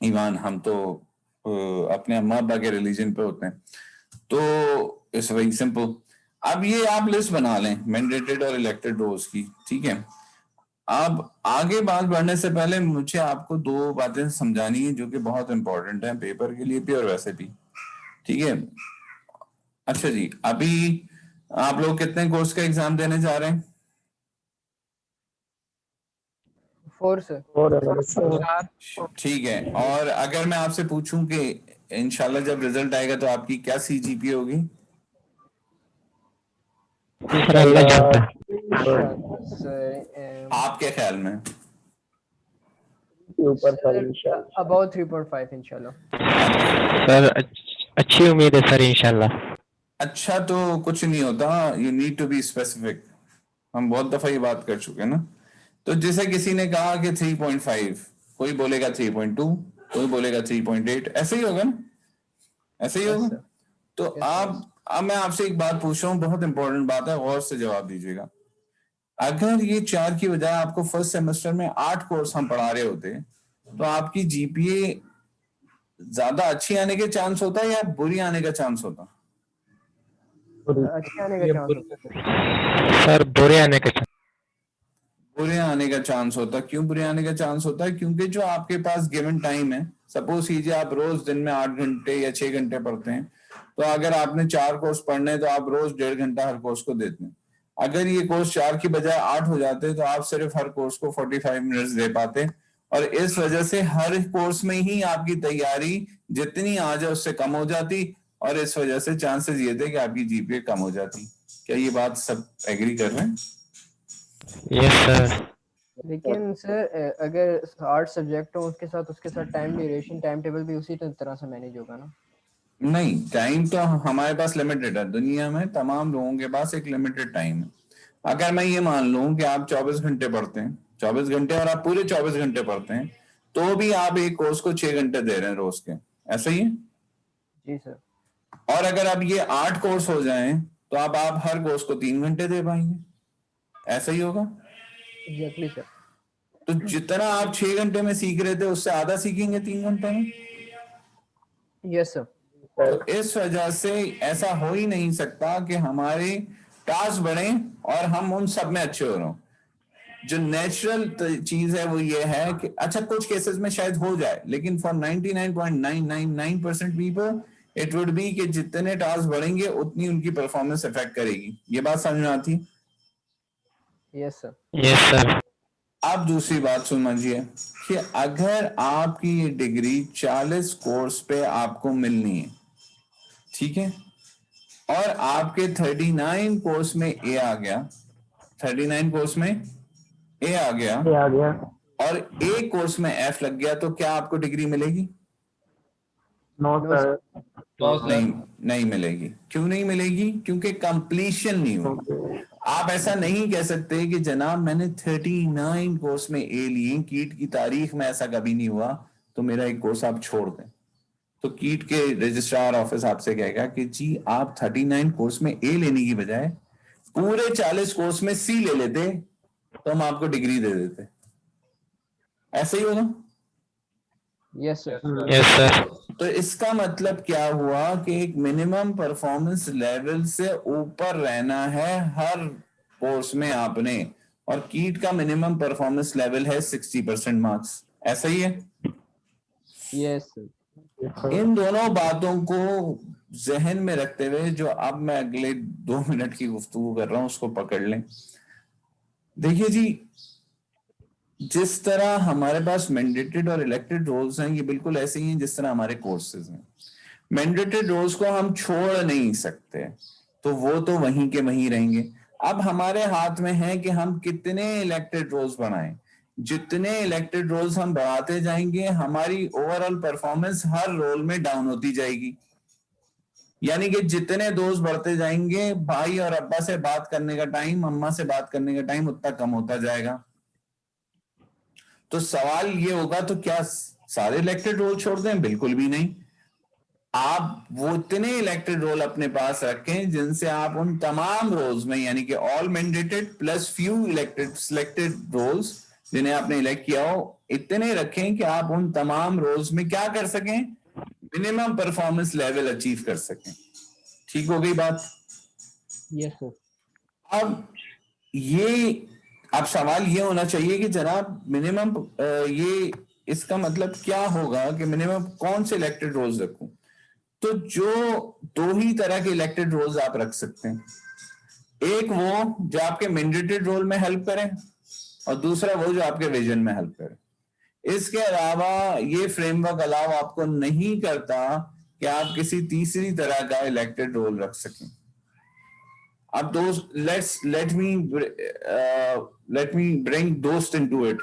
ईमान, हम तो अपने अम्मा अब्बा के रिलीजन पे होते हैं. तो इट्स वेरी सिंपल. अब ये आप लिस्ट बना लें मैंडेटेड और इलेक्टेड रोल्स की. ठीक है. अब आगे बात बढ़ने से पहले मुझे आपको दो बातें समझानी है जो कि बहुत इंपॉर्टेंट है पेपर के लिए भी और वैसे भी. ठीक है. अच्छा जी, अभी आप लोग कितने कोर्स का एग्जाम देने जा रहे हैं? 4 सर. ठीक है. और अगर मैं आपसे पूछूं कि इंशाल्लाह जब रिजल्ट आएगा तो आपकी क्या सीजीपीए होगी? आपके ख्याल में? अबाउट 3.5 इंशाल्लाह. सर अच्छी उम्मीद है सर इंशाल्लाह. अच्छा तो कुछ नहीं होता, you need to be specific. हम बहुत दफा ये बात कर चुके हैं ना. तो जैसे किसी ने कहा कि 3.5, कोई बोलेगा 3.2, कोई बोलेगा 3.8, ऐसे ही होगा ना, ऐसे ही होगा. तो अब मैं आपसे एक बात पूछ रहा हूँ, बहुत इंपॉर्टेंट बात है, गौर से जवाब दीजिएगा. अगर ये 4 की बजाय आपको फर्स्ट सेमेस्टर में 8 कोर्स हम पढ़ा रहे होते तो आपकी जीपीए ज्यादा अच्छी आने के चांस होता है या बुरी आने का चांस होता? अच्छे आने का चांस होता है सर. बुरे आने का चांस होता. क्यों बुरे आने का चांस होता है? क्योंकि जो आपके पास गिवन टाइम है, सपोज कीजिए आप रोज दिन में 8 घंटे या 6 घंटे पढ़ते हैं, तो अगर आपने 4 कोर्स पढ़ने हैं तो आप रोज 1.5 घंटा हर कोर्स को देते हैं. अगर ये कोर्स 4 की बजाय 8 हो जाते तो आप सिर्फ हर कोर्स को 45 मिनट्स दे पाते, और इस वजह से हर कोर्स में ही आपकी तैयारी जितनी आ जाए उससे कम हो जाती, और इस वजह से चांसेस ये थे कि आपकी जीपीए कम हो जाती. क्या ये बात सब एग्री कर रहे हैं? Yes sir. लेकिन सर अगर 8 सब्जेक्ट हो उसके साथ टाइम ड्यूरेशन टाइम टेबल भी उसी तरह से मैनेज होगा ना. नहीं, टाइम तो हमारे पास लिमिटेड है, दुनिया में तमाम लोगों के पास एक लिमिटेड टाइम है। अगर मैं ये मान लूं कि आप 24 घंटे पढ़ते हैं, 24 घंटे और आप पूरे 24 घंटे पढ़ते हैं, तो भी आप एक कोर्स को 6 घंटे दे रहे हैं रोज के, ऐसा ही है? जी सर। और अगर अब ये 8 कोर्स हो जाएं तो आप हर कोर्स को 3 घंटे दे पाएंगे, ऐसा ही होगा? Exactly sir. तो जितना आप 6 घंटे में सीख रहे थे उससे आधा सीखेंगे 3 घंटे में। Yes sir. तो इस वजह से ऐसा हो ही नहीं सकता कि हमारे टास्क बढ़े और हम उन सब में अच्छे हो रहे हो। जो नेचुरल चीज है वो ये है कि अच्छा कुछ केसेस में शायद हो जाए, लेकिन for 99.999% people it would be कि जितने टास्क बढ़ेंगे उतनी उनकी परफॉर्मेंस इफेक्ट करेगी। ये बात समझ में आती? Yes sir. Yes sir. अब दूसरी बात समझिए कि अगर आपकी ये डिग्री 40 कोर्स पे आपको मिलनी है, ठीक है, और आपके 39 कोर्स में ए आ गया, 39 कोर्स में ए आ गया और एक कोर्स में एफ लग गया, तो क्या आपको डिग्री मिलेगी? No sir. नहीं, नहीं मिलेगी। क्यों नहीं मिलेगी? क्योंकि कंप्लीशन नहीं हुई। आप ऐसा नहीं कह सकते कि जनाब मैंने 39 कोर्स में ए लिए, कीट की तारीख में ऐसा कभी नहीं हुआ, तो मेरा एक कोर्स आप छोड़ दें। तो कीट के रजिस्ट्रार ऑफिस आपसे कहेगा कि जी आप 39 कोर्स में ए लेने की बजाय पूरे 40 कोर्स में सी ले लेते तो हम आपको डिग्री दे देते। ऐसा ही होगा? Yes sir. Yes sir. तो इसका मतलब क्या हुआ कि एक मिनिमम परफॉर्मेंस लेवल से ऊपर रहना है हर कोर्स में आपने, और कीट का मिनिमम परफॉर्मेंस लेवल है 60% मार्क्स। ऐसा ही है? Yes sir. इन दोनों बातों को जहन में रखते हुए जो अब मैं अगले 2 मिनट की गुफ्तगू कर रहा हूं उसको पकड़ लें। देखिए जी, जिस तरह हमारे पास मैंडेटेड और इलेक्टेड रोल्स हैं, ये बिल्कुल ऐसे ही हैं जिस तरह हमारे कोर्सेज हैं। मैंडेटेड रोल्स को हम छोड़ नहीं सकते, तो वो तो वहीं के वहीं रहेंगे। अब हमारे हाथ में है कि हम कितने इलेक्टेड रोल्स बढ़ाएं। जितने इलेक्टेड रोल्स हम बढ़ाते जाएंगे, हमारी ओवरऑल परफॉर्मेंस हर रोल में डाउन होती जाएगी। यानी कि जितने दोस्त बढ़ते जाएंगे, भाई और अब्बा से बात करने का टाइम, अम्मा से बात करने का टाइम उतना कम होता जाएगा। तो सवाल ये होगा, तो क्या सारे इलेक्टेड रोल छोड़ दें? बिल्कुल भी नहीं। आप वो इतने इलेक्टेड रोल अपने पास रखें जिनसे आप उन तमाम रोल्स में, यानी कि all mandated plus few elected selected roles जिन्हें आपने इलेक्ट किया हो, इतने रखें कि आप उन तमाम रोल्स में क्या कर सकें? मिनिमम परफॉर्मेंस लेवल अचीव कर सकें। ठीक हो गई बात? Yes sir. अब ये अब सवाल ये होना चाहिए कि जनाब मिनिमम ये इसका मतलब क्या होगा कि मिनिमम कौन से इलेक्टेड रोल्स रखूं? तो जो 2 ही तरह के इलेक्टेड रोल्स आप रख सकते हैं, एक वो जो आपके मैंडेटेड रोल में हेल्प करें और दूसरा वो जो आपके विजन में हेल्प करे। इसके अलावा ये फ्रेमवर्क अलाउ आपको नहीं करता कि आप किसी तीसरी तरह का इलेक्टेड रोल रख सकें। अब दोस्त लेट मी ब्रिंग दोस्त इनटू इट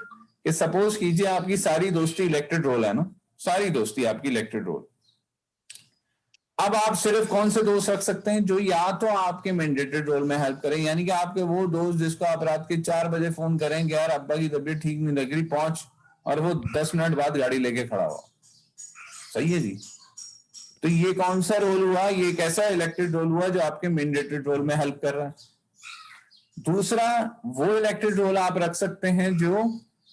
कि सपोज कीजिए आपकी सारी दोस्ती इलेक्टेड रोल है ना, सारी दोस्ती आपकी इलेक्टेड रोल। अब आप सिर्फ कौन से दोस्त रख सकते हैं? जो या तो आपके मैंडेटेड रोल में हेल्प करें, यानी कि आपके वो दोस्त जिसको आप रात के 4 बजे फोन करेंगे, यार अब्बा की तबीयत ठीक नहीं लग रही, पहुंच, और वो 10 मिनट बाद गाड़ी लेके खड़ा हुआ। सही है जी? तो ये कौन सा रोल हुआ? ये कैसा इलेक्टेड रोल हुआ जो आपके मैंडेटेड रोल में हेल्प कर रहा है? दूसरा वो इलेक्टेड रोल आप रख सकते हैं जो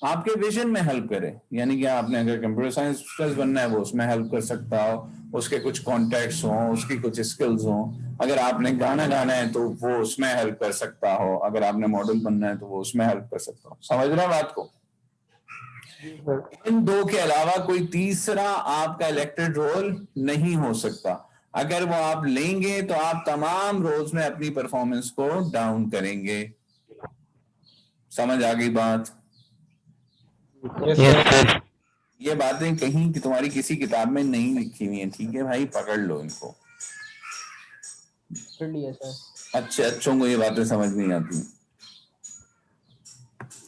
आपके विजन में हेल्प करे, यानी कि आपने अगर कंप्यूटर साइंस बनना है वो उसमें हेल्प कर सकता हो, उसके कुछ कॉन्टेक्ट्स हो, उसकी कुछ स्किल्स हो। अगर आपने गाना गाना है तो वो उसमें हेल्प कर सकता हो, अगर आपने मॉडल बनना है तो वो उसमें हेल्प कर सकता हो। समझ रहे हैं बात को? इन 2 के अलावा कोई तीसरा आपका इलेक्टेड रोल नहीं हो सकता। अगर वो आप लेंगे तो आप तमाम रोल्स में अपनी परफॉर्मेंस को डाउन करेंगे। समझ आ गई बात? Yes sir. ये बातें कहीं कि तुम्हारी किसी किताब में नहीं लिखी हुई है, ठीक है भाई? पकड़ लो इनको। कर लिया सर। अच्छों को ये बातें समझ नहीं आती।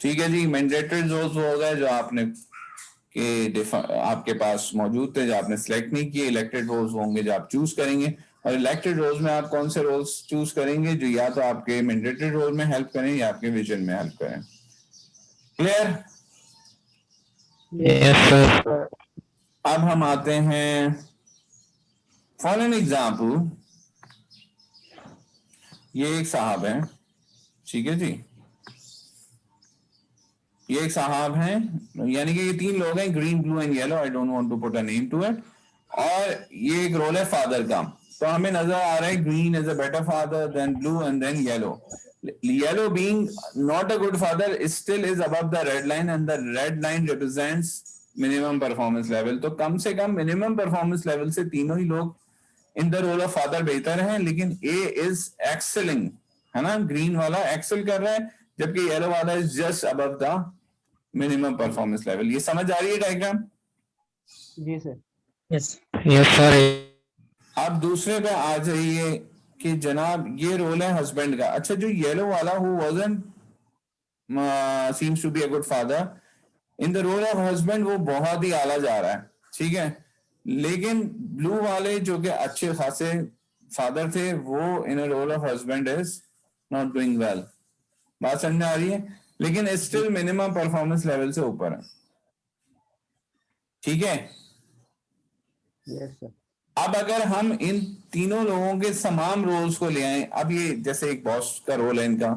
ठीक है जी, मैंडेटरी रोल्स हो गए जो आपने के आपके पास मौजूद थे जो आपने सिलेक्ट नहीं किए। इलेक्टेड रोल्स होंगे जो आप चूज करेंगे, और इलेक्टेड रोल्स में आप कौन से रोल्स चूज करेंगे जो या तो आपके मैंडेटरी रोल में हेल्प करें या आपके विजन में हेल्प करें। क्लियर? Yes, sir. अब हम आते हैं फॉर एन एग्जाम्पल, ये एक साहब है, ठीक है जी, ये एक साहब हैं, यानी कि ये 3 लोग हैं, green blue and yellow, I don't want to put a name to it, और ये एक रोल है फादर का। तो हमें नजर आ रहा है green is a better father than blue and then yellow. Yellow being not a good father still is above the red line and the red line represents minimum performance level. तो कम से कम मिनिमम परफॉर्मेंस लेवल से तीनों ही लोग in the role of father बेहतर हैं, लेकिन ए इज एक्सेलिंग, है ना, ग्रीन वाला एक्सेल कर रहा है, जबकि येलो वाला is just above the minimum performance level. ये समझ आ रही है डायग्राम? जी सर। Yes, sir. आप दूसरे पे आ जाइए कि जनाब ये रोल है हस्बैंड का। अच्छा, जो येलो वाला who wasn't seems to be a good father in the role of husband, वो बहुत ही आला जा रहा है, ठीक है, लेकिन ब्लू वाले जो कि अच्छे खासे फादर थे, वो in a role of husband is not doing well. बात समझ में आ रही है? लेकिन स्टिल मिनिमम परफॉर्मेंस लेवल से ऊपर है, ठीक है। Yes sir. अब अगर हम इन तीनों लोगों के तमाम रोल्स को ले आए, अब ये जैसे एक बॉस का रोल है इनका,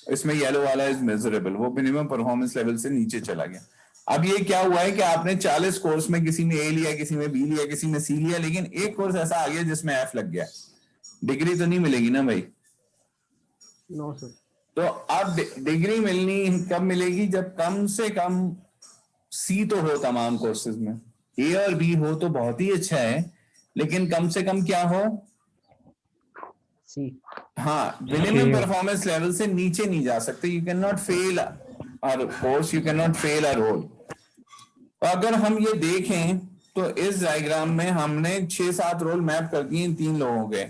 इसमें येलो वाला इज मिजरेबल, वो मिनिमम परफॉर्मेंस लेवल से नीचे चला गया। अब ये क्या हुआ है कि आपने 40 कोर्स में किसी में ए लिया, किसी में बी लिया, किसी में सी लिया, लेकिन एक कोर्स ऐसा आ गया जिसमें एफ लग गया, डिग्री तो नहीं मिलेगी ना भाई। No sir. तो अब डिग्री मिलनी कब मिलेगी? जब कम से कम सी तो हो तमाम कोर्सेज में, ए और बी हो तो बहुत ही अच्छा है, लेकिन कम से कम क्या हो? सी। हाँ, मिनिमम परफॉर्मेंस लेवल से नीचे नहीं जा सकते। You can not fail our course, you can not fail our role. तो अगर हम ये देखें तो इस डायग्राम में हमने 6-7 रोल मैप कर दिए इन 3 लोगों के।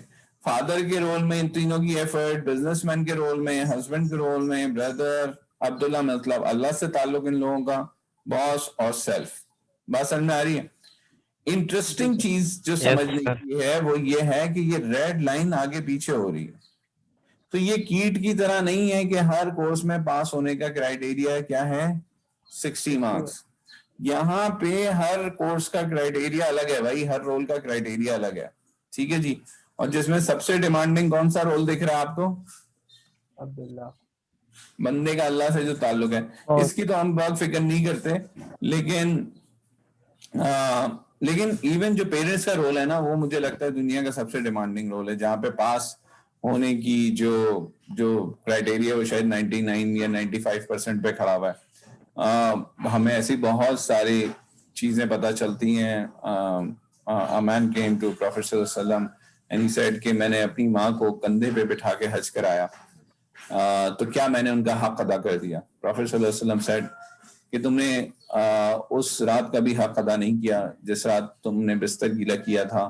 फादर के रोल में इन तीनों की एफर्ट, बिजनेसमैन के रोल में, हस्बैंड के रोल में, ब्रदर, अब्दुल्ला मतलब अल्लाह से ताल्लुक इन लोगों का, बॉस और सेल्फ। बात समझ में आ रही है? इंटरेस्टिंग चीज जो समझने की है वो ये है कि ये रेड लाइन आगे पीछे हो रही है। तो ये कीट की तरह नहीं है कि हर कोर्स में पास होने का क्राइटेरिया क्या है 60 मार्क्स। यहाँ पे हर कोर्स का क्राइटेरिया अलग है भाई, हर रोल का क्राइटेरिया अलग है, ठीक है जी। और जिसमें सबसे डिमांडिंग कौन सा रोल दिख रहा है आपको? अब्दुल्ला। बंदे का अल्लाह से जो ताल्लुक है, इसकी तो हम बहुत फिक्र नहीं करते, लेकिन इवन जो पेरेंट्स का रोल है ना, वो मुझे लगता है दुनिया का सबसे डिमांडिंग रोल है, जहाँ पे पास होने की जो क्राइटेरिया वो शायद 99 या 95% पे खड़ा हुआ है। हमें ऐसी बहुत सारी चीजें पता चलती हैं। a man came to Prophet sallallahu alaihi wasallam and he said कि मैंने अपनी माँ को कंधे पे बिठा के हज कराया, तो क्या मैंने उनका हक अदा कर दिया? Prophet sallallahu alaihi wasallam said कि तुमने उस रात का भी हक अदा नहीं किया जिस रात तुमने बिस्तर गीला किया था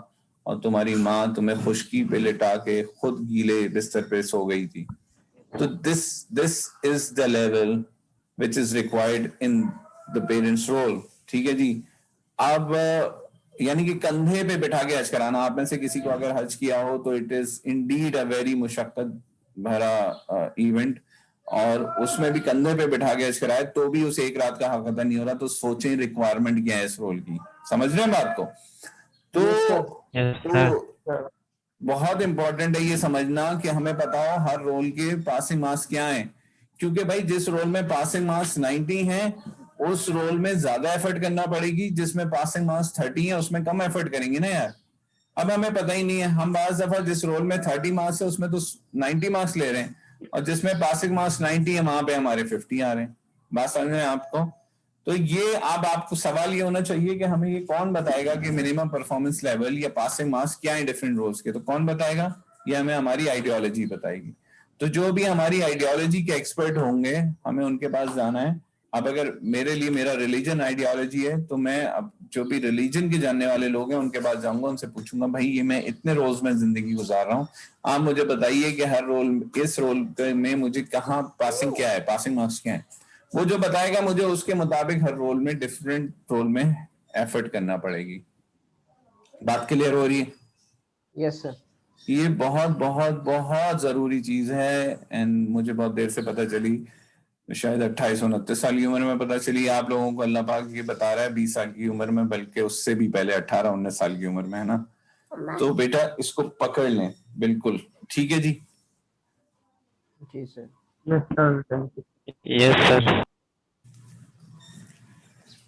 और तुम्हारी माँ तुम्हें खुशकी पे लिटा के खुद गीले बिस्तर पे सो गई थी। तो this is the level which is required in the parents role, ठीक है जी। अब यानी कि कंधे पे बिठा के हज कराना, आप में से किसी को अगर हज किया हो तो it is indeed a very मुशक्कत भरा इवेंट, और उसमें भी कंधे पे बिठा के हज कराए तो भी उस एक रात का हक अदा नहीं हो रहा। तो सोचें रिक्वायरमेंट क्या है इस रोल की, समझ रहे हैं बात को? तो बहुत इंपॉर्टेंट है ये समझना कि हमें पता हो हर रोल के पासिंग मार्क्स क्या हैं, क्योंकि भाई जिस रोल में पासिंग मार्क्स 90 हैं उस रोल में ज्यादा एफर्ट करना पड़ेगी, जिसमें पासिंग मार्क्स 30 है उसमें कम एफर्ट करेंगे ना यार। अब हमें पता ही नहीं है, हम बाज़ दफा जिस रोल में 30 मार्क्स है उसमें तो 90 मार्क्स ले रहे हैं, और जिसमें पासिंग मार्क्स 90 है वहां पे हमारे 50 आ रहे हैं। बात समझ रहे हैं आपको? तो ये अब आपको सवाल ये होना चाहिए कि हमें ये कौन बताएगा कि मिनिमम परफॉर्मेंस लेवल या पासिंग मार्क्स क्या है डिफरेंट रोल्स के? तो कौन बताएगा? ये हमें हमारी आइडियोलॉजी बताएगी। तो जो भी हमारी आइडियोलॉजी के एक्सपर्ट होंगे हमें उनके पास जाना है। अब अगर मेरे लिए मेरा रिलीजन आइडियोलॉजी है तो मैं अब जो भी रिलीजन के जानने वाले लोग हैं उनके पास जाऊंगा, उनसे पूछूंगा भाई ये मैं इतने रोल्स में जिंदगी गुजार रहा हूँ, आप मुझे बताइए कि हर रोल, इस रोल में मुझे कहाँ पासिंग क्या है, पासिंग मार्क्स क्या है। वो जो बताएगा मुझे उसके मुताबिक हर रोल में डिफरेंट रोल में एफर्ट करना पड़ेगी। बात क्लियर हो रही है? Yes sir. ये बहुत बहुत बहुत जरूरी चीज है एंड मुझे बहुत देर से पता चली, शायद 28-29 साल की उम्र में पता चली। आप लोगों को अल्लाह पाक ये बता रहा है 20 साल की उम्र में, बल्कि उससे भी पहले 18-19 साल की उम्र में, है ना? तो बेटा इसको पकड़ लें, बिल्कुल ठीक है जी। जी सर। Yes sir.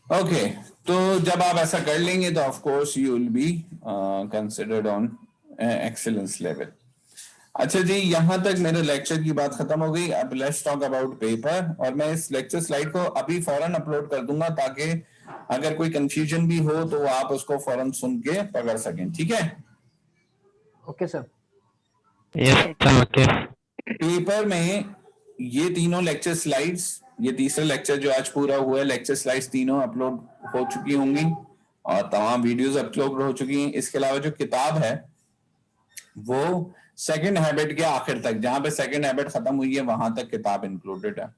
ओके, तो जब आप ऐसा कर लेंगे तो of course you will be considered on excellence level. अच्छा जी, यहां तक मेरे लेक्चर की बात खत्म हो गई। अब लेट्स टॉक अबाउट पेपर, और मैं इस लेक्चर स्लाइड को अभी फौरन अपलोड कर दूंगा ताकि अगर कोई कंफ्यूजन भी हो तो आप उसको फौरन सुन के पकड़ सकें, ठीक है? Okay sir. Yes sir. Okay. Paper में ये तीनों लेक्चर स्लाइड्स, ये तीसरा लेक्चर जो आज पूरा हुआ है, लेक्चर स्लाइड्स तीनों अपलोड हो चुकी होंगी और तमाम वीडियोस अपलोड हो चुकी हैं। इसके अलावा जो किताब है वो सेकंड हैबिट के आखिर तक, जहां पे सेकंड हैबिट खत्म हुई है वहां तक किताब इंक्लूडेड है।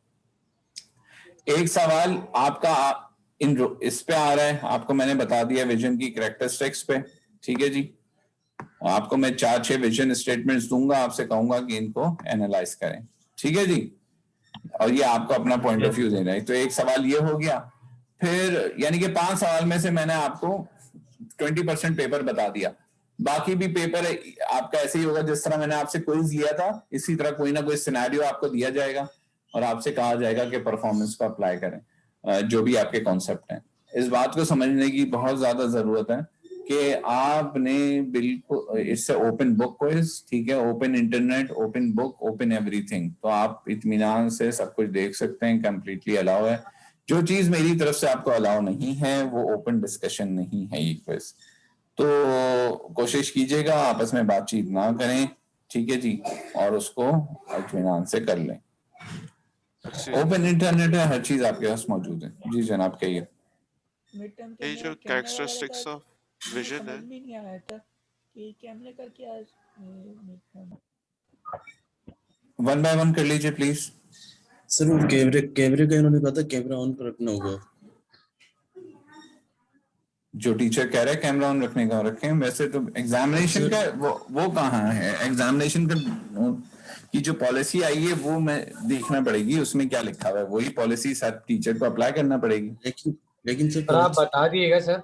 एक सवाल आपका इस पे आ रहा है, आपको मैंने बता दिया विजन की कैरेक्टरिस्टिक्स पे, ठीक है जी? आपको मैं 4-6 विजन स्टेटमेंट्स दूंगा, आपसे कहूंगा कि इनको एनालाइज करें, ठीक है जी? और ये आपको अपना पॉइंट ऑफ व्यू देना है। तो एक सवाल ये हो गया, फिर यानी कि 5 सवाल में से मैंने आपको 20% पेपर बता दिया। बाकी भी पेपर आपका ऐसे ही होगा जिस तरह मैंने आपसे क्विज लिया था, इसी तरह कोई ना कोई सिनेरियो आपको दिया जाएगा और आपसे कहा जाएगा कि परफॉर्मेंस को अप्लाई करें जो भी आपके कॉन्सेप्ट हैं। इस बात को समझने की बहुत ज्यादा जरूरत है कि आपने बिल्कुल इससे ओपन बुक क्विज, ठीक है, open internet, open book, open everything, तो आप इत्मीनान से सब कुछ देख सकते हैं, कंप्लीटली अलाउ है। जो चीज मेरी तरफ से आपको अलाउ नहीं है वो ओपन डिस्कशन नहीं है ये क्विज। तो कोशिश कीजिएगा आपस में बातचीत ना करें, ठीक है जी, और उसको इत्मीनान से कर लें। ओपन इंटरनेट है, हर चीज आपके पास मौजूद है। जी जनाब कहिए। मिड टर्म ये के जो लिए कैमरे वाले कैरेक्टरिस्टिक्स का ऑफ विजन समझ है, में नहीं आया था कि कैमरे का क्या mid term. One by one कर लीजिए प्लीज। सर वो कैमरे का इन्होंने कहा था कैमरा ऑन पर रखना होगा। जो टीचर कह रहे हैं कैमरा ऑन रखने का रखें, वैसे तो एग्जामिनेशन का वो कहाँ है? एग्जामिनेशन का की जो पॉलिसी आई है वो मैं देखना पड़ेगी, उसमें क्या लिखा हुआ है वही पॉलिसी सब टीचर को अप्लाई करना पड़ेगी। लेकिन सर आप बता दिएगा सर।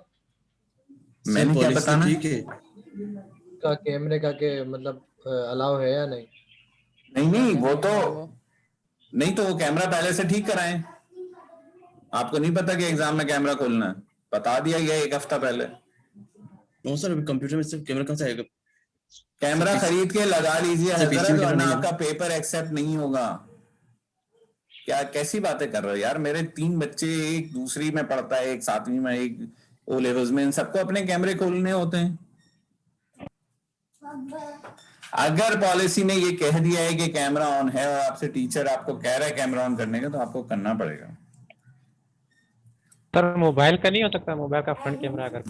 मैंने क्या बताना? ठीक है का कैमरे का के मतलब अलाउ है या नहीं? नहीं वो तो नहीं, तो वो कैमरा पहले से ठीक कराएं। आपको नहीं पता कि एग्जाम में कैमरा खोलना है? बता दिया गया 1 हफ्ता पहले। नो सर, अभी कंप्यूटर में सिर्फ कैमरा कहाँ से आएगा? कैमरा खरीद के लगा लीजिए हजरत, वरना आपका पेपर एक्सेप्ट नहीं होगा। क्या कैसी बातें कर रहे हो यार? मेरे 3 बच्चे, एक दूसरी में पढ़ता है, एक 7वीं में, एक ओ लेवल्स में, इन सबको अपने कैमरे खोलने होते हैं। अगर पॉलिसी ने ये कह दिया है कि कैमरा ऑन है और आपसे टीचर आपको कह रहा है कैमरा ऑन करने का, तो आपको करना पड़ेगा। सर मोबाइल का नहीं हो सकता? मोबाइल का फ्रंट कैमरा अगर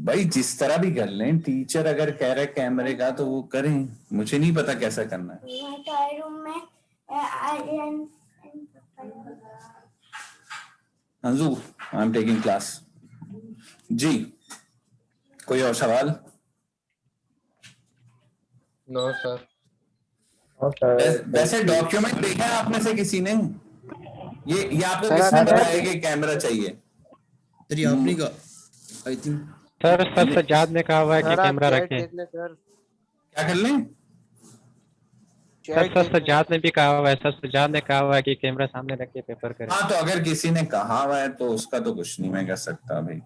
भाई जिस तरह भी कर लें, टीचर अगर कह रहे कैमरे का तो वो करें, मुझे नहीं पता कैसा करना है। Anju, I am taking class. जी कोई और सवाल? No sir. वैसे डॉक्यूमेंट देखा है आप में से किसी ने? ये आपको किसने बताया कि कैमरा चाहिए? सर ये आपने कहा आई थिंक। सर सज्जाद ने कहा हुआ है कि कैमरा रखें। क्या कर लें? सर सज्जाद ने भी कहा हुआ है, सर सज्जाद ने कहा हुआ है कि कैमरा सामने रख के पेपर करें। हाँ, तो अगर किसी ने कहा हुआ है तो उसका तो कुछ नहीं मैं कर सकता भाई।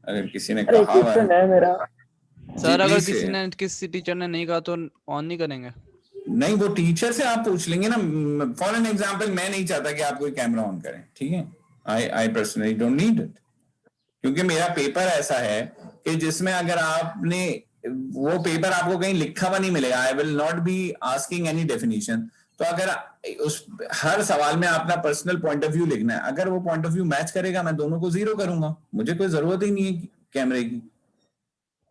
अगर किसी ने कहा हुआ है मेरा सर, अगर किसी टीचर ने नहीं कहा तो ऑन नहीं करेंगे? नहीं, वो टीचर से आप पूछ लेंगे ना। फॉर एन एग्जाम्पल, मैं नहीं चाहता कि आप कोई कैमरा ऑन करें, ठीक है? I personally don't need it, क्योंकि मेरा पेपर ऐसा है कि जिसमें अगर आपने वो पेपर आपको कहीं लिखा हुआ नहीं मिलेगा। I will not be asking any definition. तो अगर उस हर सवाल में अपना पर्सनल पॉइंट ऑफ व्यू लिखना है, अगर वो पॉइंट ऑफ व्यू मैच करेगा मैं दोनों को 0 करूंगा, मुझे कोई जरूरत ही नहीं है कैमरे की।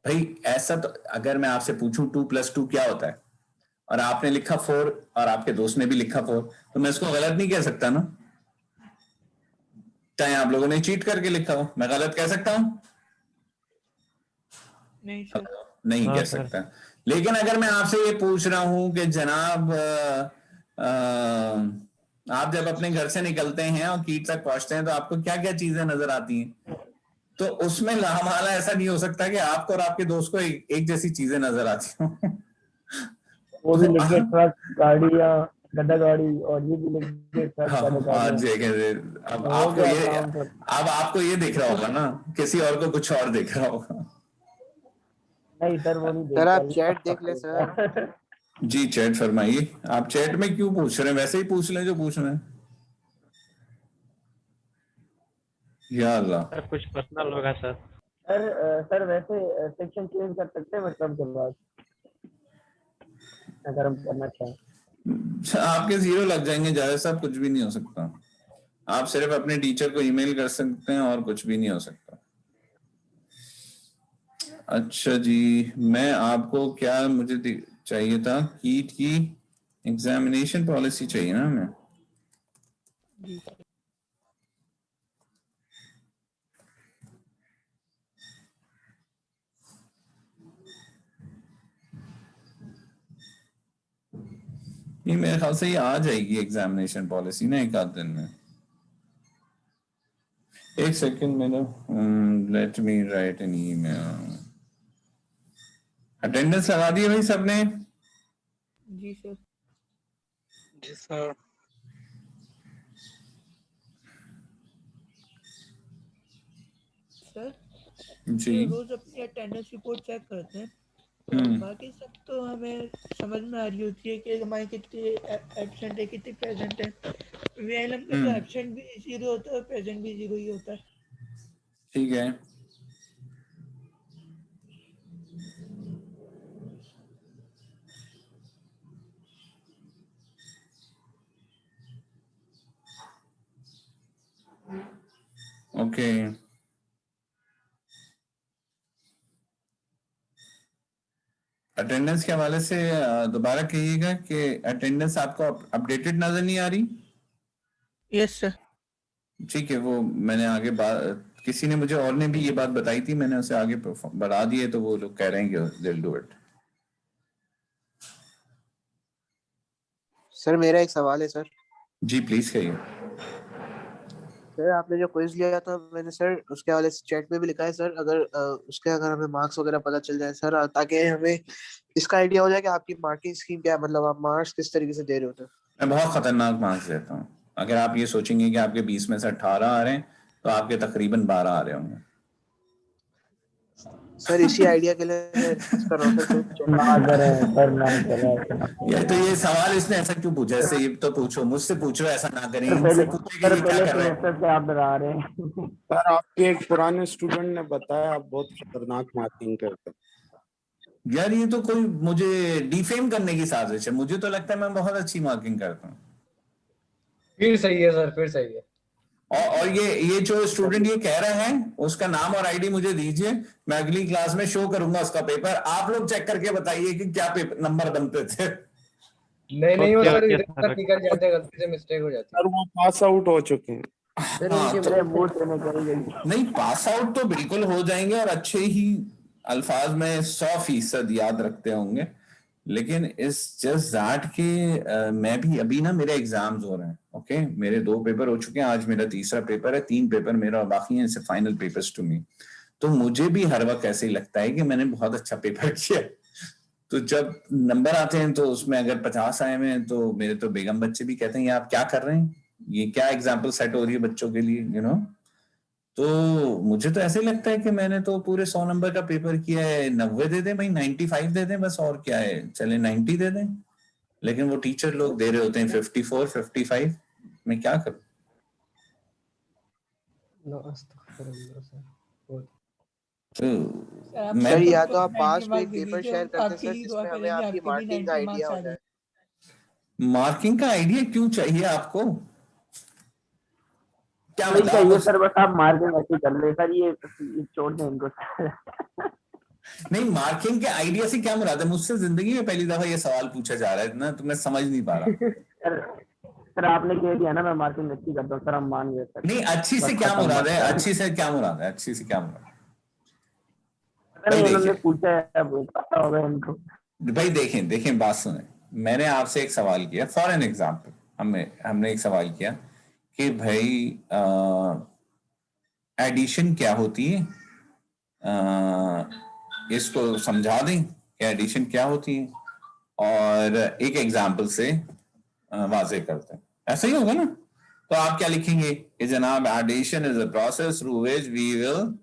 भाई ऐसा तो अगर मैं आपसे पूछूं 2+2 क्या होता है और आपने लिखा 4 और आपके दोस्त ने भी लिखा 4, तो मैं इसको गलत नहीं कह सकता ना। चाहे आप लोगों ने चीट करके लिखा हो, मैं गलत कह सकता हूं? नहीं सर। नहीं हाँ कह सर। सकता। लेकिन अगर मैं आपसे ये पूछ रहा हूं कि जनाब आप जब अपने घर से निकलते हैं और कीट तक पहुंचते हैं तो आपको क्या क्या चीजें नजर आती हैं? तो उसमें लामाला ऐसा नहीं हो सकता कि आपको और आपके दोस्त को एक जैसी चीजें नजर आती हो। वो भी तो लिखे ट्रक गाड़ी या गड्ढा गाड़ी, और ये भी लिखे ट्रक हाँ गड्ढा हाँ गाड़ी। जी अब हो आपको गया ये काम सर। अब आपको ये दिख रहा होगा ना, किसी और को कुछ और दिख रहा होगा। नहीं सर, वो नहीं सर देखता आप चैट देख ले सर। जी चैट फरमाइए। आप चैट में क्यों पूछ रहे हैं? वैसे ही पूछ लें जो पूछ रहे हैं। या अल्लाह। सर कुछ पर्सनल होगा सर। सर वैसे सेक्शन चेंज कर सकते हैं मतलब के बाद, अगर हम करना चाहें। आपके 0 लग जाएंगे, ज्यादा साहब कुछ भी नहीं हो सकता। आप सिर्फ अपने टीचर को ईमेल कर सकते हैं और कुछ भी नहीं हो सकता। अच्छा जी, मैं आपको क्या मुझे चाहिए था, कीट की एग्जामिनेशन पॉलिसी चाहिए ना हमें? जी सर। नहीं, मेरे ख्याल से ये आ जाएगी एग्जामिनेशन पॉलिसी ना एक आध दिन में। एक सेकंड मेरा, let me write an email. Attendance लगा दी है भाई सबने? जी सर। जी सर। सर जी। ये रोज अपनी अटेंडेंस रिपोर्ट चेक करते हैं, तो बाकी सब तो हमें समझ में आ रही होती है कि हमारे कितने एब्सेंट है कितने प्रेजेंट है। वीएलएम में तो एब्सेंट भी 0 होता है और प्रेजेंट भी 0 ही होता है। ठीक है। ओके। अटेंडेंस के हवाले से दोबारा कहिएगा कि अटेंडेंस आपको अपडेटेड नजर नहीं आ रही? Yes sir. ठीक है, वो मैंने आगे बात, किसी ने मुझे और ने भी ये बात बताई थी, मैंने उसे आगे बढ़ा दी है, तो वो लोग कह रहे हैं कि they'll do it। सर मेरा एक सवाल है सर। जी प्लीज कहिए। सर आपने जो क्विज लिया था मैंने सर उसके हवाले से चैट में भी लिखा है सर, अगर हमें मार्क्स वगैरह पता चल जाए सर, ताकि हमें इसका आइडिया हो जाए कि आपकी मार्किंग स्कीम क्या है, मतलब आप मार्क्स किस तरीके से दे रहे हो। मैं बहुत खतरनाक मार्क्स देता हूँ। अगर आप ये सोचेंगे कि आपके 20 में से 18 आ रहे हैं तो आपके तकरीबन 12 आ रहे होंगे। सर इसी आइडिया के लिए मैं डिस्कस कर रहा हूँ सर। ना करें सर, ना करें। ये तो ये सवाल इसने ऐसा क्यों पूछा? इससे ये तो पूछो, मुझसे पूछो ऐसा ना करें, सर इनसे पहले पूछे कि ये क्या पहले कर रहे हैं। सेमेस्टर से आप डरा रहे हैं। सर आपके एक पुराने स्टूडेंट ने बताया आप बहुत खतरनाक मार्किंग करते हैं। यार ये तो कोई मुझे डिफेम करने की साजिश है। मुझे तो लगता है मैं बहुत अच्छी मार्किंग करता हूँ। फिर सही है सर, फिर सही है। और ये जो स्टूडेंट ये कह रहे हैं उसका नाम और आईडी मुझे दीजिए, मैं अगली क्लास में शो करूंगा उसका पेपर। आप लोग चेक करके बताइए कि क्या पेपर नंबर बनते थे। नहीं वो क्या सर क्या इधर सर? निकल जाते हैं, गलती से मिस्टेक हो जाती सर वो पास आउट हो चुके हैं। फिर हाँ, उनके तो बड़े वोट देने करेंगे। नहीं, पास आउट तो बिल्कुल हो जाएंगे और अच्छे ही अल्फाज में 100% याद रखते होंगे। लेकिन इस जस्ट दैट के मैं भी अभी ना मेरे एग्जाम्स हो रहे हैं। ओके, मेरे 2 पेपर हो चुके हैं, आज मेरा तीसरा पेपर है, 3 पेपर मेरा और बाकी हैं, फाइनल पेपर्स टू मी। तो मुझे भी हर वक्त ऐसे ही लगता है कि मैंने बहुत अच्छा पेपर किया। तो जब नंबर आते हैं तो उसमें अगर 50 आए हुए हैं तो मेरे तो बेगम बच्चे भी कहते हैं ये आप क्या कर रहे हैं, ये क्या एग्जाम्पल सेट हो रही है बच्चों के लिए, यू नो। तो मुझे तो ऐसे ही लगता है कि मैंने तो पूरे 100 नंबर का पेपर किया है। 90 दे दें भाई, 95 दे दें बस, और क्या है, चले 90 दे दें। लेकिन वो टीचर लोग दे रहे होते हैं 54 55। मैं क्या करूं? तो मैं सर तो या तो आप 90 पास में मार्क्स एक दे पेपर दीजिए, शेयर हम करते आपके सर लिए दुआ जिसमें हमें करेंगे आपकी आपके भी मार्किंग का 90 आइडिया मार्क्स हो आ जाए। जाए। मार्किंग का आइडिया क्यों चाहिए आपको? क्या नहीं बताओ चाहिए बस। सर, बस आप मार्किंग अच्छी कर ले सर, ये छोड़ दें इनको। नहीं, मार्किंग के आइडिया से क्या मुराद है? मुझसे जिंदगी में पहली दफा ये सवाल पूछा जा रहा है ना, तो मैं समझ नहीं पा रहा। सर आपने कह दिया ना मैं मार्किंग अच्छी करता हूँ सर, हम मान गए सर। नहीं, अच्छी से बस क्या खत्म मुराद है? बात। अच्छी से क्या मुराद है? अच्छी से क्या मुराद है? नहीं भाई उन्होंने देखिए, पूछा है, अब पता होगा उनको। भाई देखें बात सुने। मैंने आपसे एक सवाल किया, फॉर एन एग्जाम्पल हमने एक सवाल किया कि भाई एडिशन क्या होती है, इसको समझा दें कि एडिशन क्या होती है, और एक एग्जाम्पल से वाजे करते हैं। ऐसा ही होगा ना? तो आप क्या लिखेंगे कि जनाब addition is a process through which we will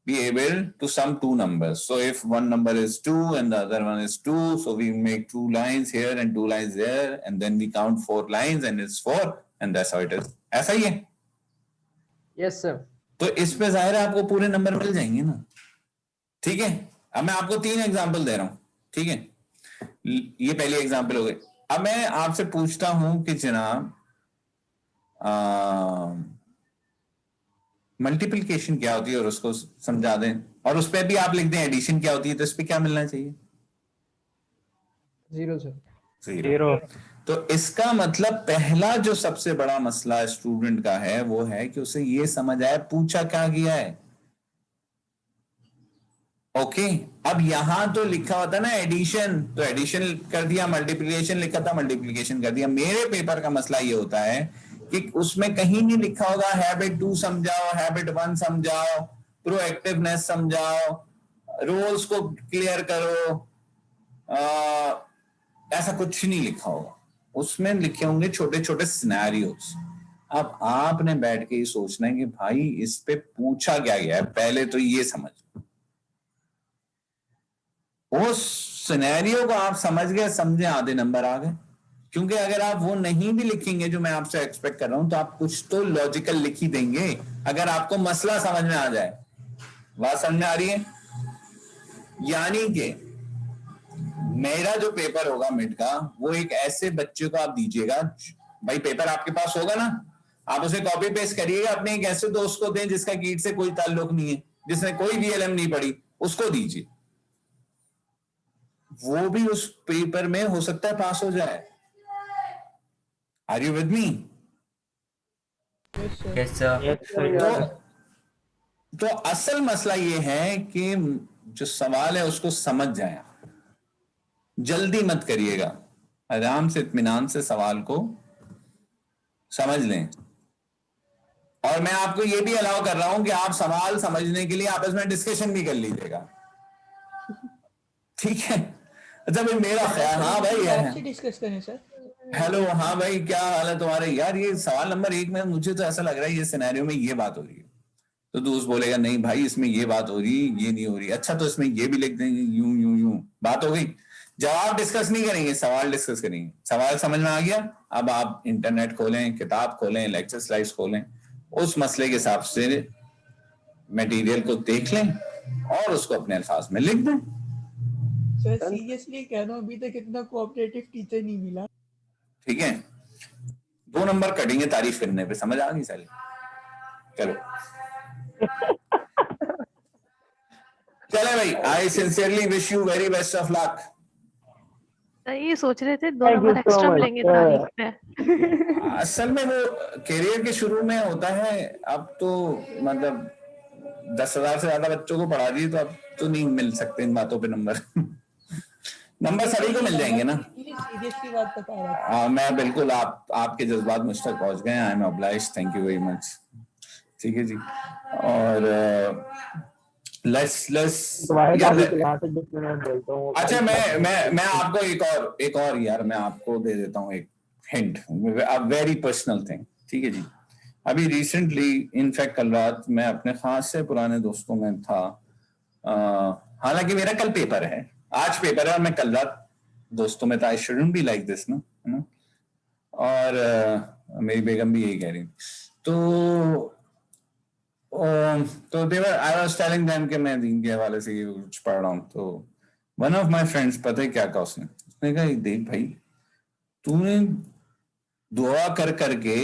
be able to sum two numbers. So if one number is 2 and the other one is 2, so we make 2 lines here and 2 lines there, and then we count 4 lines and it's 4, and that's how it is. ऐसा ही है? Yes sir. तो इस पे जाहिर है आपको पूरे number मिल जाएंगे ना। ठीक है, अब मैं आपको 3 एग्जांपल दे रहा हूं, ठीक है? ये पहली एग्जांपल हो गई। अब मैं आपसे पूछता हूं कि जनाब मल्टीप्लिकेशन क्या होती है, और उसको समझा दें, और उस पर भी आप लिख दें एडिशन क्या होती है, तो इस पे क्या मिलना चाहिए? 0 सर। 0। तो इसका मतलब पहला जो सबसे बड़ा मसला स्टूडेंट का है वो है कि उसे ये समझ आए पूछा क्या गया है। ओके, अब यहां तो लिखा होता ना एडिशन, तो एडिशन कर दिया, मल्टीप्लिकेशन लिखा था, मल्टीप्लिकेशन कर दिया। मेरे पेपर का मसला ये होता है कि उसमें कहीं नहीं लिखा होगा हैबिट 2 समझाओ, हैबिट 1 समझाओ, प्रोएक्टिवनेस समझाओ, रोल्स को क्लियर करो, ऐसा कुछ नहीं लिखा होगा। उसमें लिखे होंगे छोटे छोटे सिनेरियोस। अब आपने बैठ के ये सोचना है कि भाई इस पे पूछा क्या गया है, पहले तो ये समझ। उस सिनेरियो को आप समझ गए, समझे, आधे नंबर आ गए। क्योंकि अगर आप वो नहीं भी लिखेंगे जो मैं आपसे एक्सपेक्ट कर रहा हूं, तो आप कुछ तो लॉजिकल लिख ही देंगे अगर आपको मसला समझ में आ जाए। बात समझ में आ रही है? यानी कि मेरा जो पेपर होगा मिड का, वो एक ऐसे बच्चे को आप दीजिएगा, भाई पेपर आपके पास होगा ना, आप उसे कॉपी पेस्ट करिएगा, अपने एक ऐसे दोस्त को दें जिसका कीट से कोई ताल्लुक नहीं है, जिसने कोई VLM नहीं पढ़ी, उसको दीजिए। वो भी उस पेपर में हो सकता है पास हो जाए। Are you with me? Yes sir. तो असल मसला ये है कि जो सवाल है उसको समझ जाए, जल्दी मत करिएगा, आराम से इत्मीनान से सवाल को समझ लें। और मैं आपको ये भी अलाउ कर रहा हूं कि आप सवाल समझने के लिए आपस में डिस्कशन भी कर लीजिएगा, ठीक है? अच्छा भाई मेरा ख्याल, हाँ भाई आपसे डिस्कस करें सर। हेलो, हाँ भाई क्या हाल है तुम्हारे? यार ये सवाल नंबर 1 में मुझे तो ऐसा लग रहा है ये सिनेरियो में ये बात हो रही है, तो दोस्त बोलेगा नहीं भाई इसमें ये बात हो रही, ये नहीं हो रही। अच्छा तो इसमें ये भी लिख देंगे, यूं यूं यूं, बात हो गई। जवाब डिस्कस नहीं करेंगे, सवाल डिस्कस करेंगे। सवाल समझ में आ गया? अब आप इंटरनेट खोलें, किताब खोलें, लेक्चर स्लाइड्स खोलें, उस मसले के हिसाब से मटेरियल को देख लें और उसको अपने अल्फाज में लिख दें। सर सीरियसली कह रहा हूँ, अभी तक इतना कोऑपरेटिव टीचर नहीं मिला। ठीक है, 2 नंबर कटेंगे तारीफ करने पे, समझ आ गई साली? चलो चले भाई, I sincerely wish you very best of luck. ये सोच रहे थे 2 नंबर एक्स्ट्रा मिलेंगे तारीफ पे। असल में वो करियर के शुरू में होता है, अब तो मतलब 10,000 से ज्यादा बच्चों को पढ़ा दिए, तो अब तो नहीं मिल सकते इन बातों पे नंबर। नंबर सभी को मिल जाएंगे ना। सीरियसली बात बता रहा था। मैं बिल्कुल, आपके जज्बात मुझ तक पहुंच गए, I am obliged, thank you very much. ठीक है जी, और अच्छा मैं आपको एक और यार मैं आपको दे देता हूँ एक हिंट, वेरी पर्सनल थिंग, ठीक है जी। अभी रिसेंटली इनफैक्ट कल रात मैं अपने खास से पुराने दोस्तों में था, हालांकि मेरा कल पेपर है, आज पेपर है, और मैं कल रात दोस्तों में था। I shouldn't be like this ना, है ना? और मेरी बेगम भी यही कह रही। तो देवर आई वाज टेलिंग देम कि मैं दीन के हवाले से कुछ पढ़ रहा हूँ। तो वन ऑफ माय फ्रेंड्स, पता है क्या कहा उसने कहा देख भाई, तूने दुआ कर करके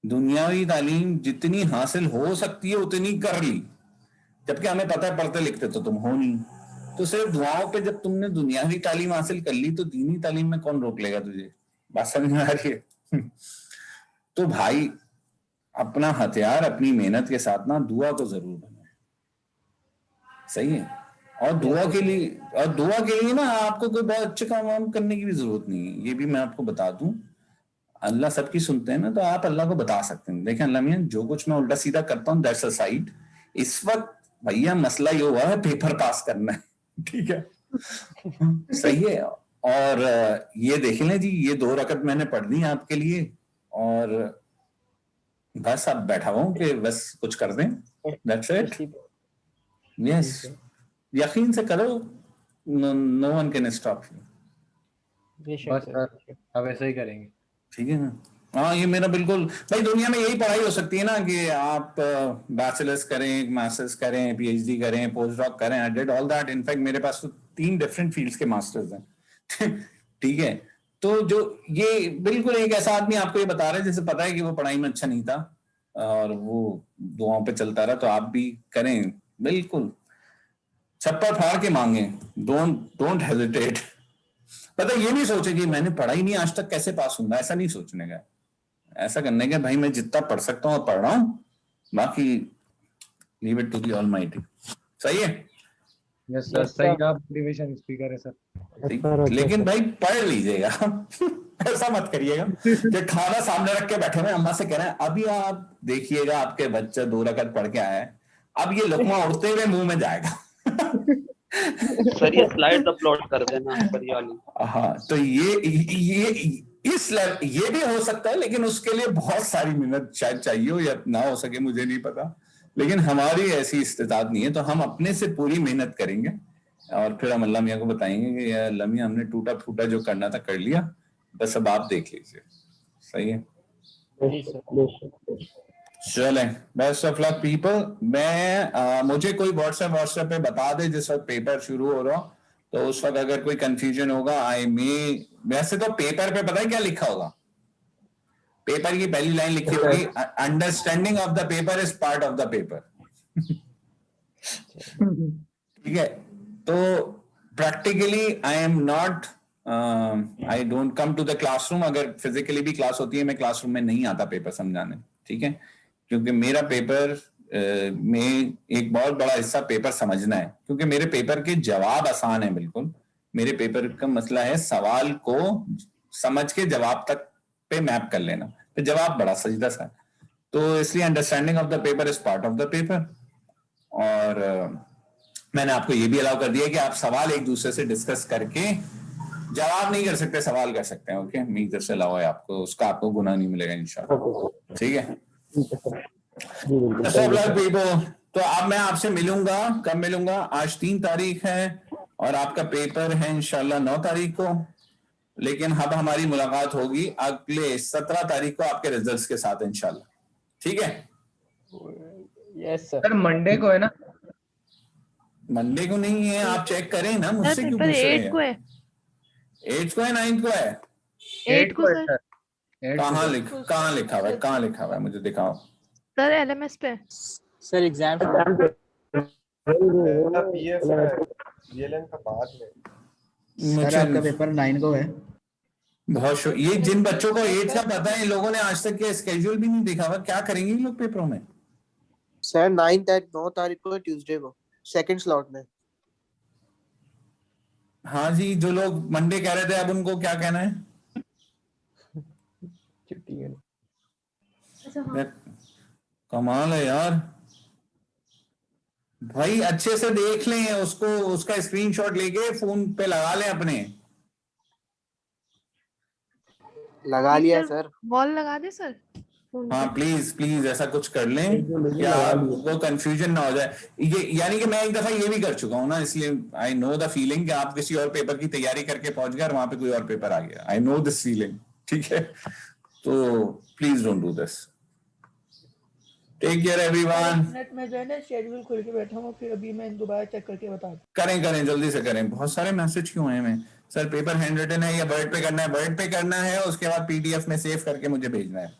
दुनियावी तालीम जितनी हासिल हो सकती है उतनी कर ली, जबकि हमें पता है पढ़ते लिखते तो तुम हो नहीं। तो सिर्फ दुआओं पे जब तुमने दुनियावी तालीम हासिल कर ली, तो दीनी तालीम में कौन रोक लेगा तुझे? बात समझ में आ रही है? तो भाई अपना हथियार अपनी मेहनत के साथ ना दुआ को जरूर बनाए, सही है। और दुआ के लिए ना आपको कोई बहुत अच्छे काम वाम करने की भी जरूरत नहीं है, ये भी मैं आपको बता दूं। अल्लाह सबकी सुनते हैं ना, तो आप अल्लाह को बता सकते हैं, देखें अल्लाह मियां जो कुछ मैं उल्टा सीधा करता हूँ दैट्स अ साइड, इस वक्त भैया मसला ये हुआ है पेपर पास करना है, ठीक है। सही है। और ये देख लें जी, ये 2 रकत मैंने पढ़ दी आपके लिए, और बस अब बैठा हुआ हूँ कि बस कुछ कर दें, दैट्स इट। यस, यकीन से करो, no one can stop you. बस सर अब ऐसे ही करेंगे। ठीक है ना। हाँ, ये मेरा बिल्कुल भाई, दुनिया में यही पढ़ाई हो सकती है ना कि आप बैचलर्स करें, मास्टर्स करें, पीएचडी करें, पोस्ट डॉक करें। I did all that. In fact मेरे पास तो 3 डिफरेंट फील्ड्स के मास्टर्स हैं। ठीक है। तो जो ये बिल्कुल एक ऐसा आदमी आपको ये बता रहा है जिसे पता है कि वो पढ़ाई में अच्छा नहीं था और वो दुआओं पे चलता रहा, तो आप भी करें बिल्कुल, छप्पर फाड़ के मांगे, डोंट हेजिटेट। पता ये नहीं सोचे कि मैंने पढ़ाई नहीं आज तक, कैसे पास होऊंगा, ऐसा नहीं सोचने का। ऐसा करने का भाई मैं जितना पढ़ सकता हूँ पढ़ रहा हूँ, बाकी leave it to the almighty. सही है। यस सर, सही कहा, मोटिवेशन स्पीकर है सर। लेकिन भाई पढ़ लीजिएगा। ऐसा मत करिएगा कि खाना सामने रख के बैठे हुए अम्मा से कह रहे हैं अभी आप देखिएगा आपके बच्चा 2 रकत पढ़ के आया है, अब ये लुकमा उड़ते हुए मुंह में जाएगा। सर ये स्लाइड्स अपलोड कर देना पर ये वाली। हाँ, तो ये भी हो सकता है, लेकिन उसके लिए बहुत सारी मेहनत शायद चाहिए हो या ना हो सके, मुझे नहीं पता। लेकिन हमारी ऐसी इस्तेताद नहीं है, तो हम अपने से पूरी मेहनत करेंगे और फिर हम अल्लाह मियां को बताएंगे कि यार अल्लाह मियां हमने टूटा फूटा जो करना था कर लिया, बस अब आप देख लीजिए। सही है। चले, बेस्ट ऑफ लक पीपल। मैं मुझे कोई व्हाट्सएप पे बता दे जिस वक्त पेपर शुरू हो रहा हो, तो उस वक्त अगर कोई कंफ्यूजन होगा वैसे तो पेपर पे पता है क्या लिखा होगा, पेपर की पहली लाइन लिखी होगी understanding of the paper is part of the paper. ठीक है। तो practically I am not, I don't come to the classroom. अगर फिजिकली भी क्लास होती है मैं क्लासरूम में नहीं आता पेपर समझाने, ठीक है, क्योंकि मेरा पेपर में एक बहुत बड़ा हिस्सा पेपर समझना है, क्योंकि मेरे पेपर के जवाब आसान है बिल्कुल। मेरे पेपर का मसला है सवाल को समझ के जवाब तक पे मैप कर लेना, तो जवाब बड़ा सीधा सा है। तो इसलिए understanding of the paper is part of the paper. और मैंने आपको ये भी अलाउ कर दिया कि आप सवाल एक दूसरे से डिस्कस करके जवाब नहीं कर सकते, सवाल कर सकते हैं। ओके, मी इधर से अलावा है आपको, उसका आपको गुनाह नहीं मिलेगा इंशाल्लाह। ठीक है। तो अब मैं आपसे मिलूंगा, कब मिलूंगा? आज 3 तारीख है और आपका पेपर है इंशाल्लाह 9 तारीख को, लेकिन अब हमारी मुलाकात होगी अगले 17 तारीख को आपके रिजल्ट्स के साथ इंशाल्लाह। ठीक है। Yes sir. मंडे को है ना? मंडे को नहीं है, आप चेक करें ना, मुझसे क्यों पूछ रहे हैं? 8 को है, 8 को है, 9 को है? 8 को सर। कहाँ लिखा हुआ है? कहाँ लिखा हुआ है? मुझे दिखाओ सर एलएमएस पे। सर एग्जाम सर आपका पेपर 9 को है। बहुत ये जिन बच्चों को 8 का पता है, इन लोगों ने आज तक के स्केड्यूल भी नहीं देखा हुआ, क्या करेंगे इन लोग पेपरों में? सर 9 तारीख को ट्यूसडे को सेकंड स्लॉट में। हाँ जी, जो लोग मंडे कह रहे थे अब उनको क्या कहना है? कमाल है यार भाई, अच्छे से देख लें उसको, उसका स्क्रीनशॉट लेके फोन पे लगा लें अपने। लगा लिया सर। वॉल लगा दे सर। हाँ प्लीज प्लीज ऐसा कुछ कर लें या आपको कंफ्यूजन ना हो जाए। ये यानी कि मैं एक दफा ये भी कर चुका हूँ ना, इसलिए आई नो द फीलिंग कि आप किसी और पेपर की तैयारी करके पहुंच गए और वहां पे कोई और पेपर आ गया। I know this feeling. ठीक है, तो please don't do this. Take care everyone. Net में जो है ना शेड्यूल खोल के बैठा हूँ, फिर अभी मैं दोबारा चेक करके बता दूँ। करें जल्दी से करें। बहुत सारे मैसेज क्यों आए हैं? सर पेपर हैंड रिटन है या वर्ड पे करना है? वर्ड पे करना है, उसके बाद पीडीएफ में सेव करके मुझे भेजना है।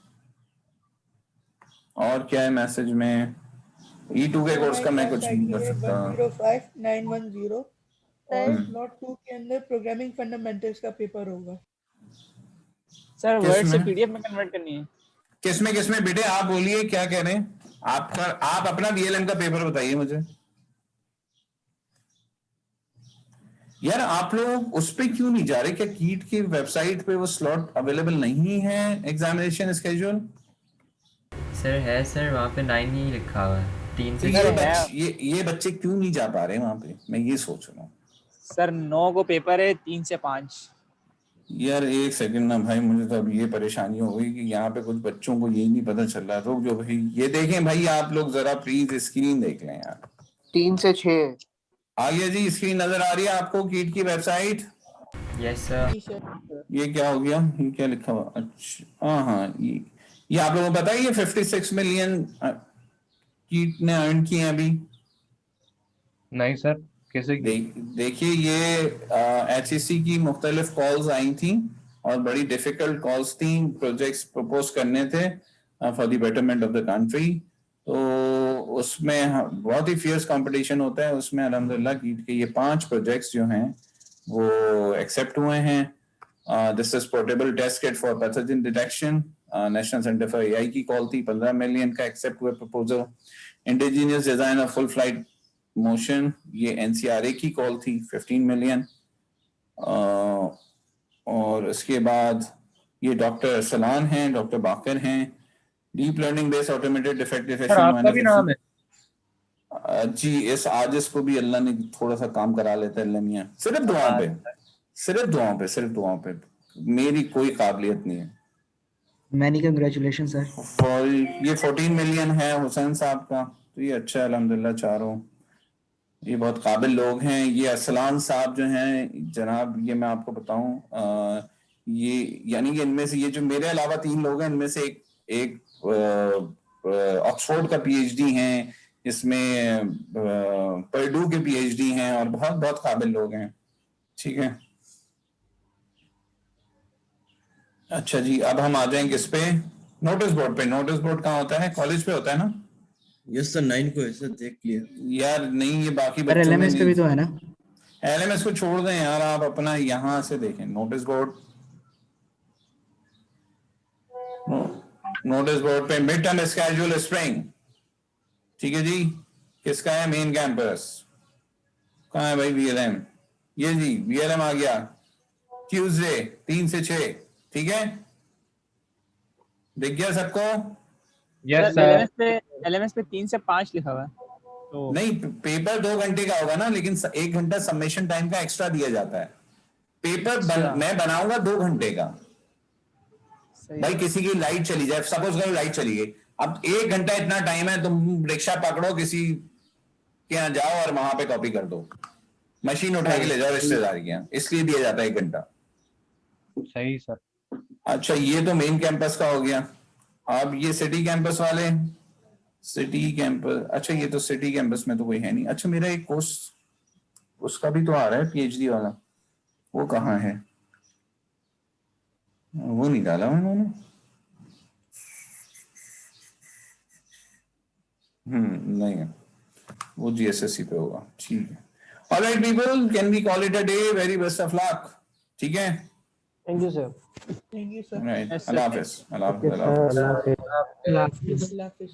और क्या है मैसेज में? E2 के कोर्स का मैं कुछ नहीं कर सकता। 105910 और नोट 2 के अंदर प्रोग्रामिंग फंडामेंटल्स का पेपर होगा। सर वर्ड से किसमें पीडीएफ में कन्वर्ट करनी है। किसमें बेटे, आप बोलिए क्या कह रहे हैं आप अपना VLM का पेपर बताइए मुझे। यार आप लोग उस पे क्यों नहीं जा रहे? क्या कीट की वेबसाइट पे वो स्लॉट अवेलेबल नहीं है एग्जामिनेशन स्केड्यूल? सर है सर, वहाँ पे 9 ही लिखा हुआ है, 3 से ये बच्चे क्यों नहीं जा पा रहे वहां पे, मैं ये सोच रहा हूँ। सर 9 को पेपर है, 3 से 5। यार एक सेकंड ना भाई, मुझे तो अब ये परेशानी हो गई कि यहाँ पे कुछ बच्चों को यही नहीं पता चल रहा। रुक जो भाई, ये देखें भाई आप लोग जरा प्लीज स्क्रीन देख लें यार। 3 से 6 आ गया जी, स्क्रीन नजर आ रही है आपको कीट की वेबसाइट? Yes sir. ये क्या हो गया, ये क्या लिखा हुआ? अच्छा हाँ, ये आप लोगों को पता है ये 56 मिलियन कीट ने अर्न किए हैं अभी? नहीं सर, कैसे? देखिए ये HEC की मुख्तलिफ कॉल्स आई थी और बड़ी डिफिकल्ट कॉल्स थी, प्रोजेक्ट्स प्रपोज करने थे for the betterment of the country. तो उसमें बहुत ही फियर्स कंपटीशन होता है, उसमें अल्हम्दुलिल्लाह कीट के ये 5 प्रोजेक्ट्स जो हैं वो एक्सेप्ट हुए हैं। This is portable test kit for pathogen detection, national centre for AI की कॉल थी, 15 मिलियन का एक्सेप्ट हुआ proposal. Indigenous design of full flight motion, ये NCRA की कॉल थी, 15 मिलियन। और उसके बाद ये डॉक्टर अरसलान हैं, डॉक्टर बाकर हैं, deep learning based automated defect detection. आपका भी नाम है? जी, इस आज इसको भी अल्लाह ने थोड़ा सा काम करा लेता है अल्लाह मियां, सिर्फ दुआओं पे, मेरी कोई काबिलियत नहीं है। Many congratulation sir. और ये 14 मिलियन है हुसैन साहब का, तो ये अच्छा है अल्हम्दुलिल्लाह। चारों ये बहुत काबिल लोग हैं। ये अरसलान साहब जो हैं जनाब, ये मैं आपको बताऊं, ये यानी कि इनमें से ये जो मेरे अलावा 3 लोग हैं, इनमें से एक ऑक्सफोर्ड का PhD हैं, इसमें पर्डू के PhD हैं और बहुत बहुत काबिल लोग हैं। ठीक है, अच्छा जी, अब हम आ जाएंगे इस पे नोटिस बोर्ड पे। नोटिस बोर्ड कहाँ होता है? कॉलेज पे होता है ना? यस सर, 9 को है सर, देख लिया यार नहीं, ये बाकी सर बच्चों में LMS पे भी तो है ना? LMS को छोड़ दें यार, आप अपना यहाँ से देखें नोटिस बोर्ड। नोटिस बोर्ड पे मिड टर्म स्केड्यूल स्प्रिंग, ठीक है जी। किसका है? Main campus. कहाँ है भाई VLM? ये जी VLM आ गया, ट्यूसडे 3 से 6, ठीक है, दिख गया सबको? यस सर LMS पे 3 से 5 लिखा हुआ है। तो नहीं, पेपर 2 घंटे का होगा ना, लेकिन 1 घंटा सबमिशन टाइम का एक्स्ट्रा दिया जाता है। पेपर मैं बनाऊंगा 2 घंटे का। भाई किसी की लाइट चली जाए, सपोज करो लाइट चली गई, अब 1 घंटा इतना टाइम है, तुम रिक्शा पकड़ो, किसी के यहाँ जाओ और वहां पे कॉपी कर दो, मशीन उठा के ले जाओ रिश्तेदार के यहाँ, इसलिए दिया जाता है 1 घंटा। सही सर। अच्छा, ये तो मेन कैंपस का हो गया। अब ये सिटी कैंपस वाले, सिटी कैंपस, अच्छा ये तो सिटी कैंपस में तो कोई है नहीं। अच्छा, मेरा एक कोर्स उसका भी तो आ रहा है PhD वाला, वो कहाँ है? वो नहीं डाला उन्होंने। नहीं है, वो GSSC पे होगा। ठीक है, alright people, can we call it a day? Very best of luck. ठीक है, थैंक यू सर। राइट, अल्लाह हाफिज। अल्लाह हाफिज। अल्लाह हाफिज।